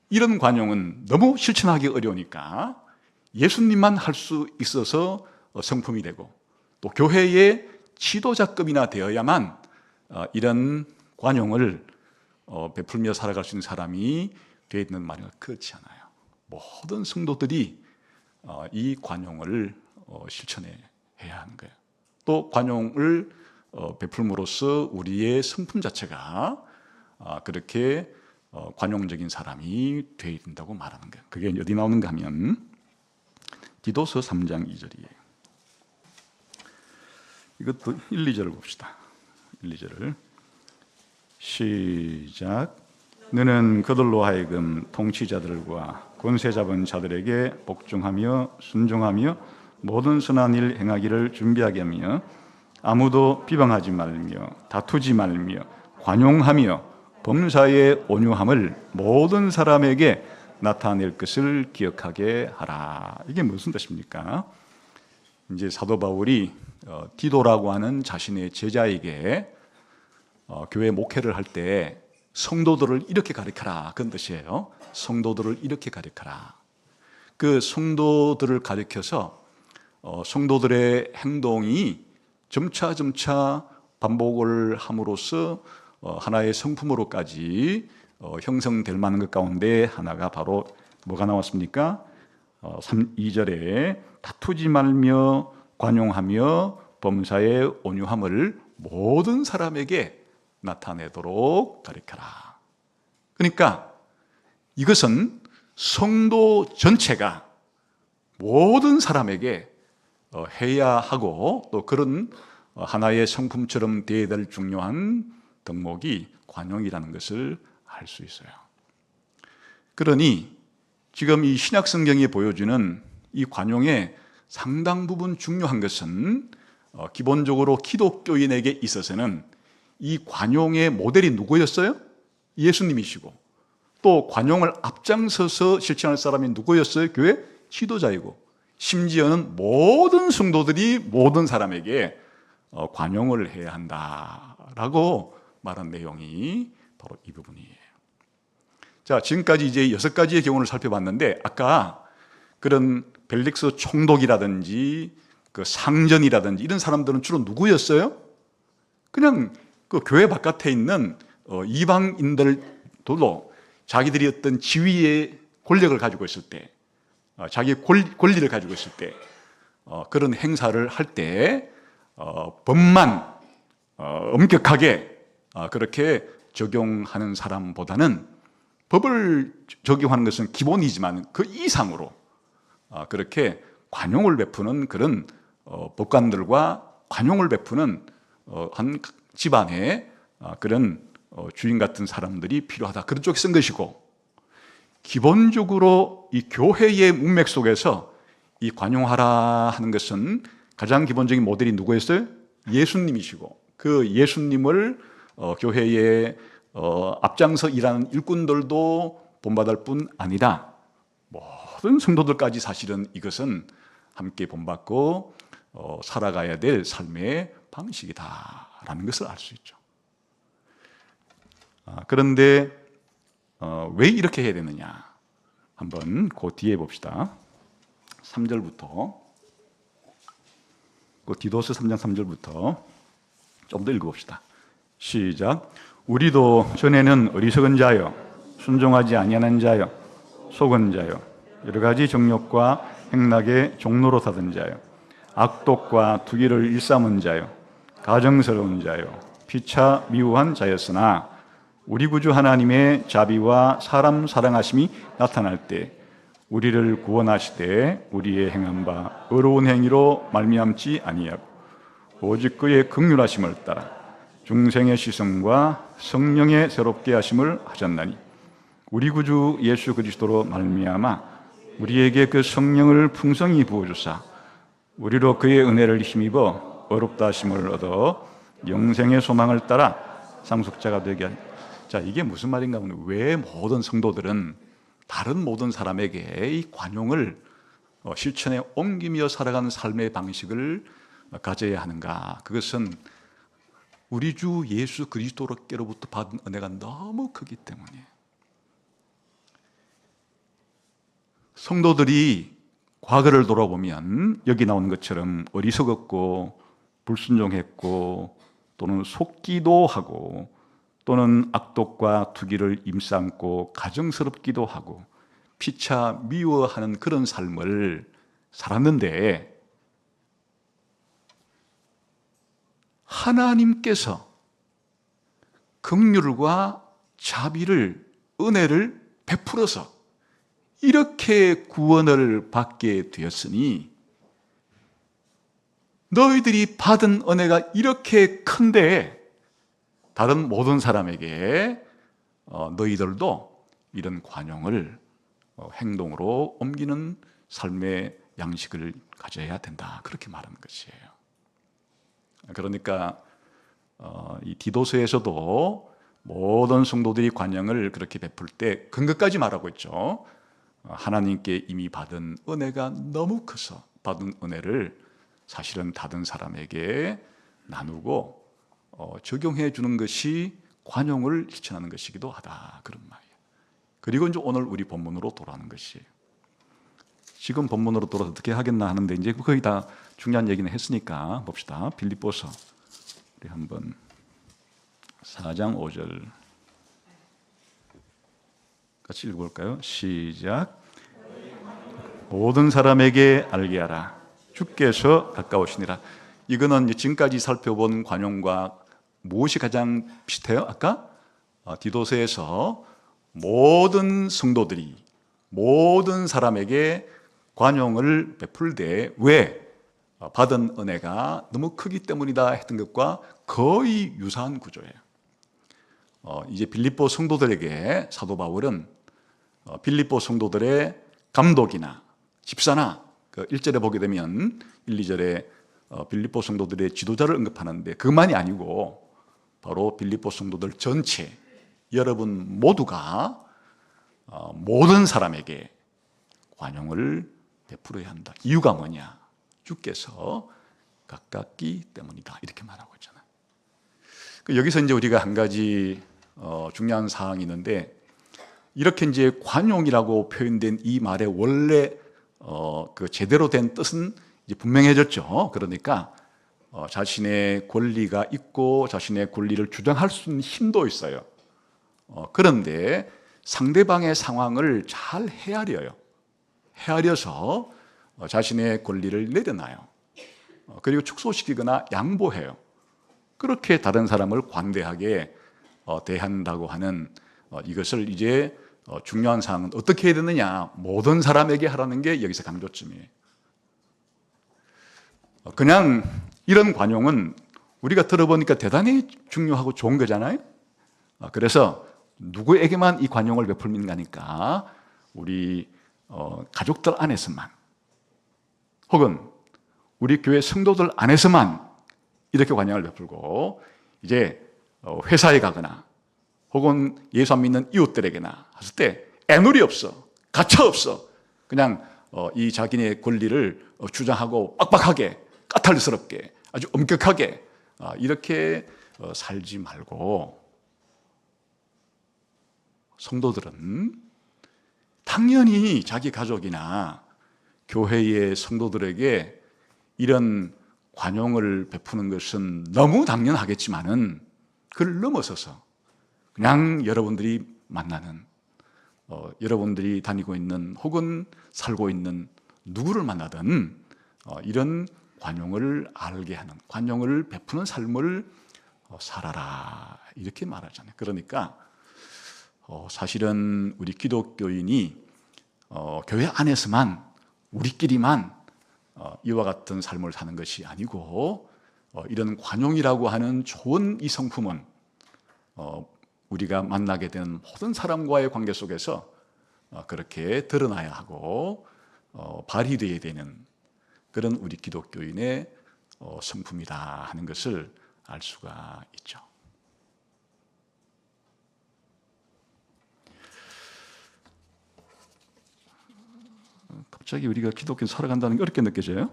이런 관용은 너무 실천하기 어려우니까 예수님만 할 수 있어서 성품이 되고, 또 교회의 지도자급이나 되어야만 이런 관용을 베풀며 살아갈 수 있는 사람이 되어 있는 말은 그렇지 않아요. 모든 성도들이 이 관용을 실천해야 하는 거예요. 또 관용을 베풀므로써 우리의 성품 자체가 그렇게 관용적인 사람이 되어야 된다고 말하는 거예요. 그게 어디 나오는가 하면 디도서 3장 2절이에요. 이것도 1, 2절을 봅시다. 1, 2절을 시작. 너는 그들로 하여금 통치자들과 권세 잡은 자들에게 복종하며 순종하며 모든 선한 일 행하기를 준비하게 하며 아무도 비방하지 말며 다투지 말며 관용하며 범사의 온유함을 모든 사람에게 나타낼 것을 기억하게 하라. 이게 무슨 뜻입니까? 이제 사도 바울이 디도라고 하는 자신의 제자에게 교회 목회를 할 때 성도들을 이렇게 가르쳐라, 그런 뜻이에요. 성도들을 이렇게 가르쳐라. 그 성도들을 가르쳐서 성도들의 행동이 점차 반복을 함으로써 하나의 성품으로까지 형성될 만한 것 가운데 하나가 바로 뭐가 나왔습니까? 2절에 다투지 말며 관용하며 범사의 온유함을 모든 사람에게 나타내도록 가르쳐라. 그러니까 이것은 성도 전체가 모든 사람에게 해야 하고, 또 그런 하나의 성품처럼 되어야 될 중요한 덕목이 관용이라는 것을 알 수 있어요. 그러니 지금 이 신약 성경이 보여주는 이 관용의 상당 부분 중요한 것은 기본적으로 기독교인에게 있어서는 이 관용의 모델이 누구였어요? 예수님이시고, 또 관용을 앞장서서 실천할 사람이 누구였어요? 교회 지도자이고, 심지어는 모든 성도들이 모든 사람에게 관용을 해야 한다라고 말한 내용이 바로 이 부분이에요. 자, 지금까지 이제 6가지의 경우를 살펴봤는데, 아까 그런 벨릭스 총독이라든지 그 상전이라든지 이런 사람들은 주로 누구였어요? 그냥 그 교회 바깥에 있는 이방인들도 자기들이 어떤 지위의 권력을 가지고 있을 때, 자기 권리를 가지고 있을 때, 그런 행사를 할 때 법만 엄격하게 그렇게 적용하는 사람보다는, 법을 적용하는 것은 기본이지만 그 이상으로 그렇게 관용을 베푸는 그런 법관들과 관용을 베푸는 한 집안에 그런 주인 같은 사람들이 필요하다, 그런 쪽에 쓴 것이고, 기본적으로 이 교회의 문맥 속에서 이 관용하라 하는 것은 가장 기본적인 모델이 누구였어요? 예수님이시고, 그 예수님을 교회에 앞장서 일하는 일꾼들도 본받을 뿐 아니라 모든 성도들까지 사실은 이것은 함께 본받고 살아가야 될 삶의 방식이다라는 것을 알 수 있죠. 그런데 왜 이렇게 해야 되느냐? 한번 그 뒤에 봅시다. 3절부터, 그 디도서 3장 3절부터 좀 더 읽어봅시다. 시작. 우리도 전에는 어리석은 자여, 순종하지 아니하는 자여, 속은 자여, 여러 가지 정욕과 행락의 종로로 타던 자여, 악독과 투기를 일삼은 자여, 가정스러운 자여, 피차 미우한 자였으나 우리 구주 하나님의 자비와 사람 사랑하심이 나타날 때 우리를 구원하시되 우리의 행한 바 의로운 행위로 말미암지 아니하고 오직 그의 긍휼하심을 따라 중생의 시성과 성령의 새롭게 하심을 하셨나니, 우리 구주 예수 그리스도로 말미암아 우리에게 그 성령을 풍성히 부어주사 우리로 그의 은혜를 힘입어 어렵다 하심을 얻어 영생의 소망을 따라 상속자가 되게 하니. 자, 이게 무슨 말인가 하면, 왜 모든 성도들은 다른 모든 사람에게 이 관용을 실천에 옮기며 살아가는 삶의 방식을 가져야 하는가? 그것은 우리 주 예수 그리스도로부터 받은 은혜가 너무 크기 때문에. 성도들이 과거를 돌아보면 여기 나오는 것처럼 어리석었고 불순종했고 또는 속기도 하고 또는 악독과 투기를 임삼고 가정스럽기도 하고 피차 미워하는 그런 삶을 살았는데, 하나님께서 긍휼과 자비를, 은혜를 베풀어서 이렇게 구원을 받게 되었으니, 너희들이 받은 은혜가 이렇게 큰데 다른 모든 사람에게 너희들도 이런 관용을 행동으로 옮기는 삶의 양식을 가져야 된다, 그렇게 말하는 것이에요. 그러니까 이 디도서에서도 모든 성도들이 관용을 그렇게 베풀 때 근거까지 말하고 있죠. 하나님께 이미 받은 은혜가 너무 커서 받은 은혜를 사실은 다른 사람에게 나누고 적용해 주는 것이 관용을 실천하는 것이기도 하다, 그런 말이에요. 그리고 이제 오늘 우리 본문으로 돌아오는 것이에요. 지금 본문으로 돌아서 어떻게 하겠나 하는데, 이제 거의 다 중요한 얘기는 했으니까 봅시다. 빌립보서 우리 한번 4장 5절 같이 읽어볼까요? 시작. 모든 사람에게 알게 하라. 주께서 가까우시니라. 이거는 지금까지 살펴본 관용과 무엇이 가장 비슷해요? 아까 디도서에서 모든 성도들이 모든 사람에게 관용을 베풀되, 왜? 받은 은혜가 너무 크기 때문이다 했던 것과 거의 유사한 구조예요. 이제 빌립보 성도들에게 사도 바울은 빌립보 성도들의 감독이나 집사나 그 1절에 보게 되면 1, 2절에 빌립보 성도들의 지도자를 언급하는데 그것만이 아니고 바로 빌립보 성도들 전체 여러분 모두가 모든 사람에게 관용을 베풀어야 한다. 이유가 뭐냐? 주께서 가깝기 때문이다. 이렇게 말하고 있잖아요. 여기서 이제 우리가 한 가지 중요한 사항이 있는데 이렇게 이제 관용이라고 표현된 이 말의 원래 그 제대로 된 뜻은 이제 분명해졌죠. 그러니까 자신의 권리가 있고 자신의 권리를 주장할 수 있는 힘도 있어요. 그런데 상대방의 상황을 잘 헤아려서 자신의 권리를 내려놔요. 그리고 축소시키거나 양보해요. 그렇게 다른 사람을 관대하게 대한다고 하는 이것을 이제 중요한 사항은 어떻게 해야 되느냐, 모든 사람에게 하라는 게 여기서 강조점이에요. 그냥 이런 관용은 우리가 들어보니까 대단히 중요하고 좋은 거잖아요. 그래서 누구에게만 이 관용을 베풀면 가니까 우리 가족들 안에서만 혹은 우리 교회 성도들 안에서만 이렇게 관용을 베풀고 이제 회사에 가거나 혹은 예수 안 믿는 이웃들에게나 했을 때 애누리 없어, 가차 없어, 그냥 이 자기네 권리를 주장하고 빡빡하게 까탈스럽게 아주 엄격하게 이렇게 살지 말고 성도들은 당연히 자기 가족이나 교회의 성도들에게 이런 관용을 베푸는 것은 너무 당연하겠지만은 그를 넘어서서 그냥 여러분들이 만나는 여러분들이 다니고 있는 혹은 살고 있는 누구를 만나든 이런 관용을 알게 하는, 관용을 베푸는 삶을 살아라 이렇게 말하잖아요. 그러니까 사실은 우리 기독교인이 교회 안에서만 우리끼리만 이와 같은 삶을 사는 것이 아니고 이런 관용이라고 하는 좋은 이 성품은 우리가 만나게 되는 모든 사람과의 관계 속에서 그렇게 드러나야 하고 발휘되어야 되는 그런 우리 기독교인의 성품이다 하는 것을 알 수가 있죠. 갑자기 우리가 기독교 살아간다는 게 어렵게 느껴져요.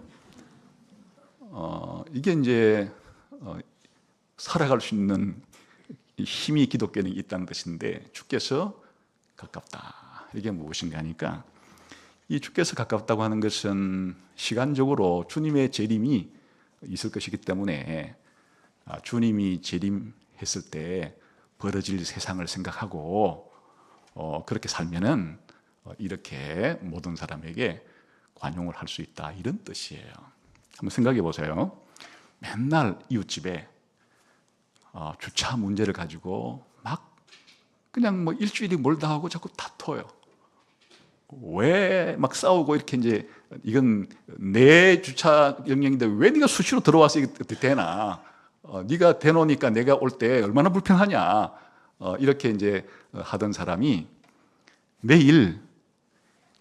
이게 이제 살아갈 수 있는 힘이 기독교는 있다는 뜻인데 주께서 가깝다. 이게 무엇인가 하니까 이 주께서 가깝다고 하는 것은 시간적으로 주님의 재림이 있을 것이기 때문에 주님이 재림했을 때 벌어질 세상을 생각하고 그렇게 살면은 이렇게 모든 사람에게 관용을 할 수 있다 이런 뜻이에요. 한번 생각해 보세요. 맨날 이웃집에 주차 문제를 가지고 막 그냥 뭐 일주일이 멀다 하고 자꾸 다퉈요. 왜 막 싸우고 이렇게 이제 이건 내 주차 영역인데 왜 네가 수시로 들어와서 이게 되나? 네가 대놓으니까 내가 올 때 얼마나 불편하냐? 이렇게 이제 하던 사람이 내일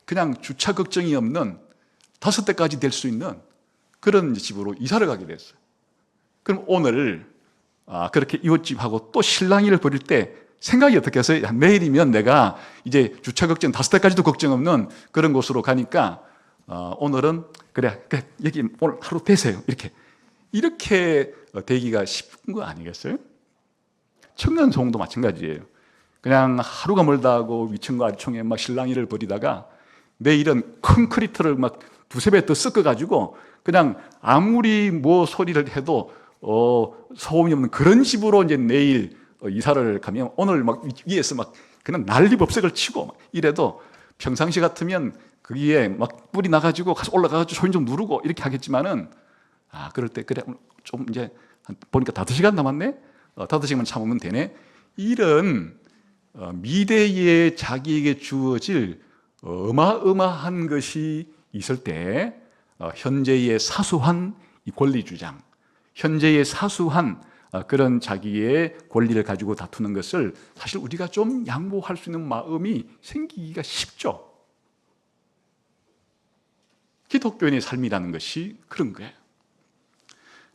그냥 주차 걱정이 없는 5대까지 될 수 있는 그런 집으로 이사를 가게 됐어요. 그럼 오늘 그렇게 이웃집하고 또 실랑이를 벌일 때 생각이 어떻게 해서 내일이면 내가 이제 주차 걱정 5대까지도 걱정 없는 그런 곳으로 가니까 오늘은 그래 여기 오늘 하루 되세요. 이렇게 되기가 쉽은 거 아니겠어요? 청년 소홍도 마찬가지예요. 그냥 하루가 멀다 하고 위층과 아래층에 막 실랑이를 벌이다가 내일은 콘크리트를 막 2~3배 더 섞어가지고 그냥 아무리 뭐 소리를 해도 소음이 없는 그런 집으로 이제 내일 이사를 가면 오늘 막 위에서 막 그냥 난리법석을 치고 막 이래도 평상시 같으면 거기에 막 뿔이 나가지고 가서 올라가가지고 소리 좀 누르고 이렇게 하겠지만은 그럴 때 그래 좀 이제 보니까 5시간 남았네. 5시간 참으면 되네. 이런 미래에 자기에게 주어질 어마어마한 것이 있을 때 현재의 사소한 이 권리 주장, 현재의 사소한 그런 자기의 권리를 가지고 다투는 것을 사실 우리가 좀 양보할 수 있는 마음이 생기기가 쉽죠. 기독교인의 삶이라는 것이 그런 거예요.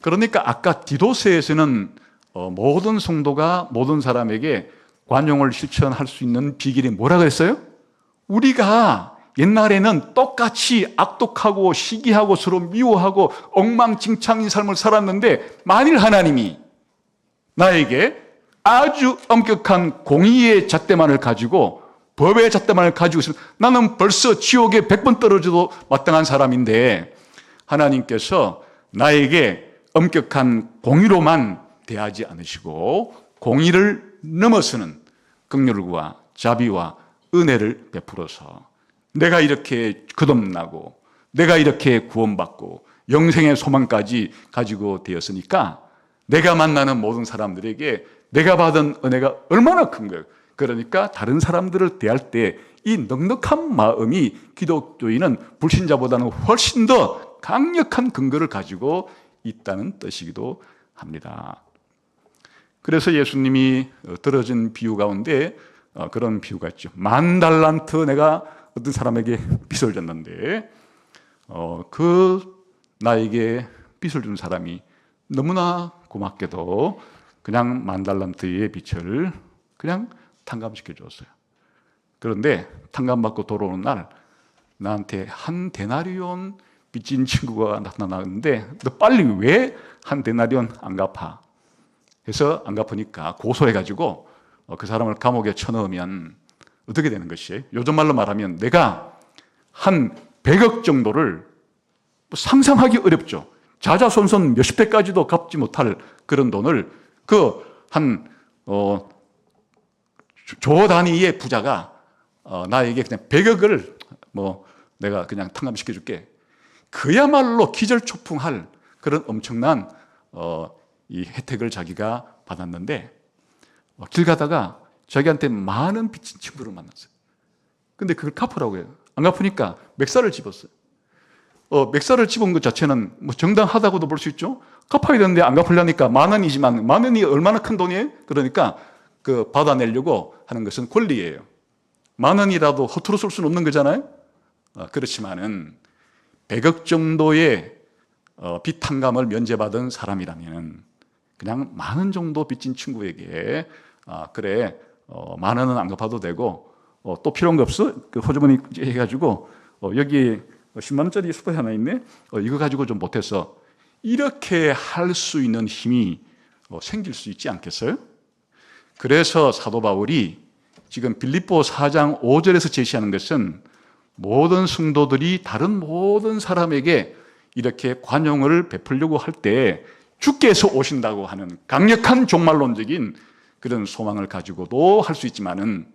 그러니까 아까 디도서에서는 모든 성도가 모든 사람에게 관용을 실천할 수 있는 비결이 뭐라 그랬어요? 우리가 옛날에는 똑같이 악독하고 시기하고 서로 미워하고 엉망진창인 삶을 살았는데 만일 하나님이 나에게 아주 엄격한 공의의 잣대만을 가지고 법의 잣대만을 가지고 있으면 나는 벌써 지옥에 100번 떨어져도 마땅한 사람인데 하나님께서 나에게 엄격한 공의로만 대하지 않으시고 공의를 넘어서는 긍휼과 자비와 은혜를 베풀어서 내가 이렇게 거듭나고 내가 이렇게 구원받고 영생의 소망까지 가지고 되었으니까 내가 만나는 모든 사람들에게 내가 받은 은혜가 얼마나 큰 거예요. 그러니까 다른 사람들을 대할 때 이 넉넉한 마음이 기독교인은 불신자보다는 훨씬 더 강력한 근거를 가지고 있다는 뜻이기도 합니다. 그래서 예수님이 들어진 비유 가운데 그런 비유가 있죠. 10,000달란트 내가 어떤 사람에게 빚을 졌는데 그 나에게 빚을 준 사람이 너무나 고맙게도 그냥 10,000달란트의 빚을 그냥 탕감시켜 줬어요. 그런데 탕감받고 돌아오는 날 나한테 한 데나리온 빚진 친구가 나타나는데 너 빨리 왜 한 데나리온 안 갚아? 해서 안 갚으니까 고소해가지고 그 사람을 감옥에 쳐넣으면 어떻게 되는 것이에요? 요즘 말로 말하면 내가 한 100억 정도를 상상하기 어렵죠. 자자손손 몇십 배까지도 갚지 못할 그런 돈을 조 단위의 부자가 나에게 그냥 100억을 내가 그냥 탕감시켜 줄게. 그야말로 기절초풍할 그런 엄청난 이 혜택을 자기가 받았는데 길 가다가 자기한테 많은 빚진 친구를 만났어요. 근데 그걸 갚으라고 해요. 안 갚으니까 맥살을 집었어요. 맥살을 집은 것 자체는 정당하다고도 볼 수 있죠. 갚아야 되는데 안 갚으려니까 10,000원이지만 10,000원이 얼마나 큰 돈이에요? 그러니까 받아내려고 하는 것은 권리예요. 10,000원이라도 허투루 쓸 수는 없는 거잖아요. 그렇지만은 100억 정도의 빚 탕감을 면제받은 사람이라면 그냥 10,000원 정도 빚진 친구에게 그래 10,000원은 안 갚아도 되고 또 필요한 거 없어? 그 호주머니 해가지고 여기 10만 원짜리 스프레이 하나 있네? 이거 가지고 좀 못해서 이렇게 할 수 있는 힘이 생길 수 있지 않겠어요? 그래서 사도 바울이 지금 빌립보 4장 5절에서 제시하는 것은 모든 성도들이 다른 모든 사람에게 이렇게 관용을 베풀려고 할 때 주께서 오신다고 하는 강력한 종말론적인 그런 소망을 가지고도 할 수 있지만은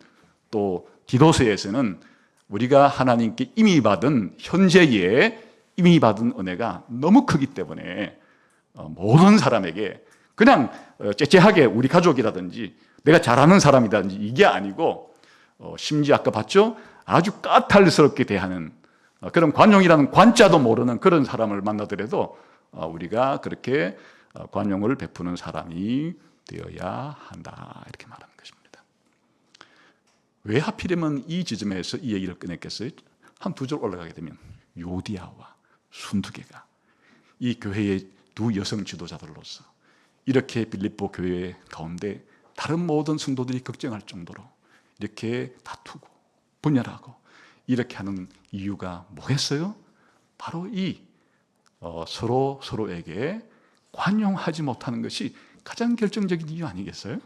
또 디도서에서는 우리가 하나님께 이미 받은 현재에 이미 받은 은혜가 너무 크기 때문에 모든 사람에게 그냥 째째하게 우리 가족이라든지 내가 잘하는 사람이라든지 이게 아니고 심지어 아까 봤죠? 아주 까탈스럽게 대하는 그런 관용이라는 관자도 모르는 그런 사람을 만나더라도 우리가 그렇게 관용을 베푸는 사람이 되어야 한다 이렇게 말하는 것입니다. 왜 하필이면 이 지점에서 이 얘기를 꺼냈겠어요? 한 두 절 올라가게 되면 요디아와 순두개가 이 교회의 두 여성 지도자들로서 이렇게 빌립보 교회 가운데 다른 모든 성도들이 걱정할 정도로 이렇게 다투고 분열하고 이렇게 하는 이유가 뭐겠어요? 바로 이 서로에게 관용하지 못하는 것이 가장 결정적인 이유 아니겠어요?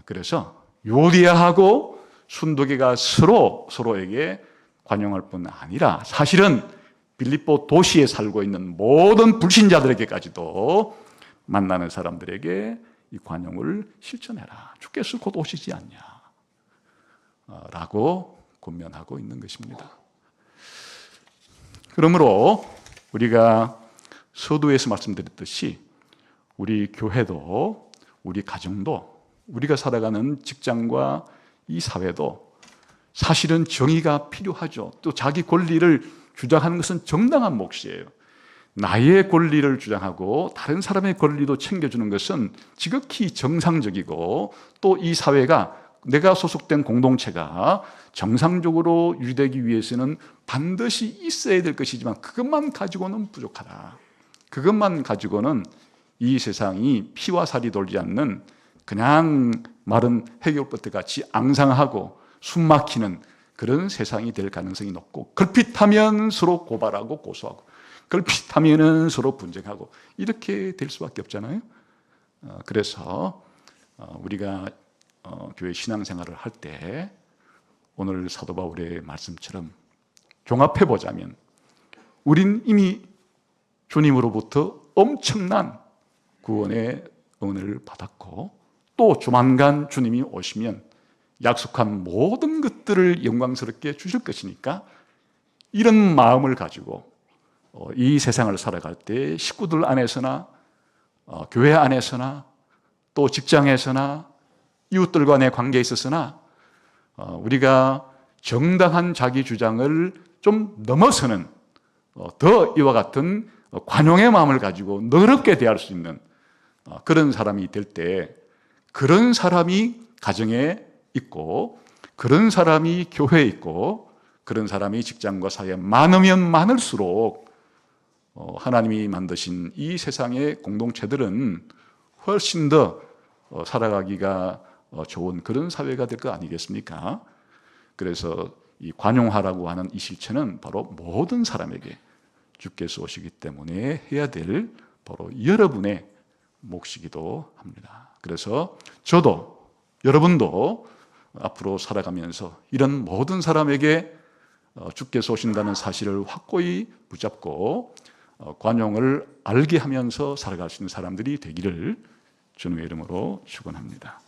그래서 요디아하고 순두개가 서로에게 관용할 뿐 아니라 사실은 빌립보 도시에 살고 있는 모든 불신자들에게까지도 만나는 사람들에게 이 관용을 실천해라. 주께서 곧 오시지 않냐 라고 권면하고 있는 것입니다. 그러므로 우리가 서두에서 말씀드렸듯이 우리 교회도 우리 가정도 우리가 살아가는 직장과 이 사회도 사실은 정의가 필요하죠. 또 자기 권리를 주장하는 것은 정당한 몫이에요. 나의 권리를 주장하고 다른 사람의 권리도 챙겨주는 것은 지극히 정상적이고, 또 이 사회가, 내가 소속된 공동체가 정상적으로 유지되기 위해서는 반드시 있어야 될 것이지만 그것만 가지고는 부족하다. 그것만 가지고는 이 세상이 피와 살이 돌지 않는 그냥 마른 해결버터 같이 앙상하고 숨막히는 그런 세상이 될 가능성이 높고, 걸핏하면 서로 고발하고 고소하고, 걸핏하면 서로 분쟁하고, 이렇게 될 수밖에 없잖아요. 그래서 우리가 교회 신앙생활을 할 때 오늘 사도 바울의 말씀처럼 종합해 보자면, 우린 이미 주님으로부터 엄청난 구원의 은혜를 받았고, 또 조만간 주님이 오시면 약속한 모든 것들을 영광스럽게 주실 것이니까, 이런 마음을 가지고 이 세상을 살아갈 때 식구들 안에서나 교회 안에서나 또 직장에서나 이웃들 간의 관계에 있어서나 우리가 정당한 자기 주장을 좀 넘어서는 더 이와 같은 관용의 마음을 가지고 너럽게 대할 수 있는 그런 사람이 될 때, 그런 사람이 가정에 있고, 그런 사람이 교회에 있고, 그런 사람이 직장과 사회에 많으면 많을수록 하나님이 만드신 이 세상의 공동체들은 훨씬 더 살아가기가 좋은 그런 사회가 될 거 아니겠습니까? 그래서 이 관용하라고 하는 이 실천은 바로 모든 사람에게 주께서 오시기 때문에 해야 될 바로 여러분의 몫이기도 합니다. 그래서 저도, 여러분도 앞으로 살아가면서 이런 모든 사람에게 주께서 오신다는 사실을 확고히 붙잡고 관용을 알게 하면서 살아갈 수 있는 사람들이 되기를 주님의 이름으로 축원합니다.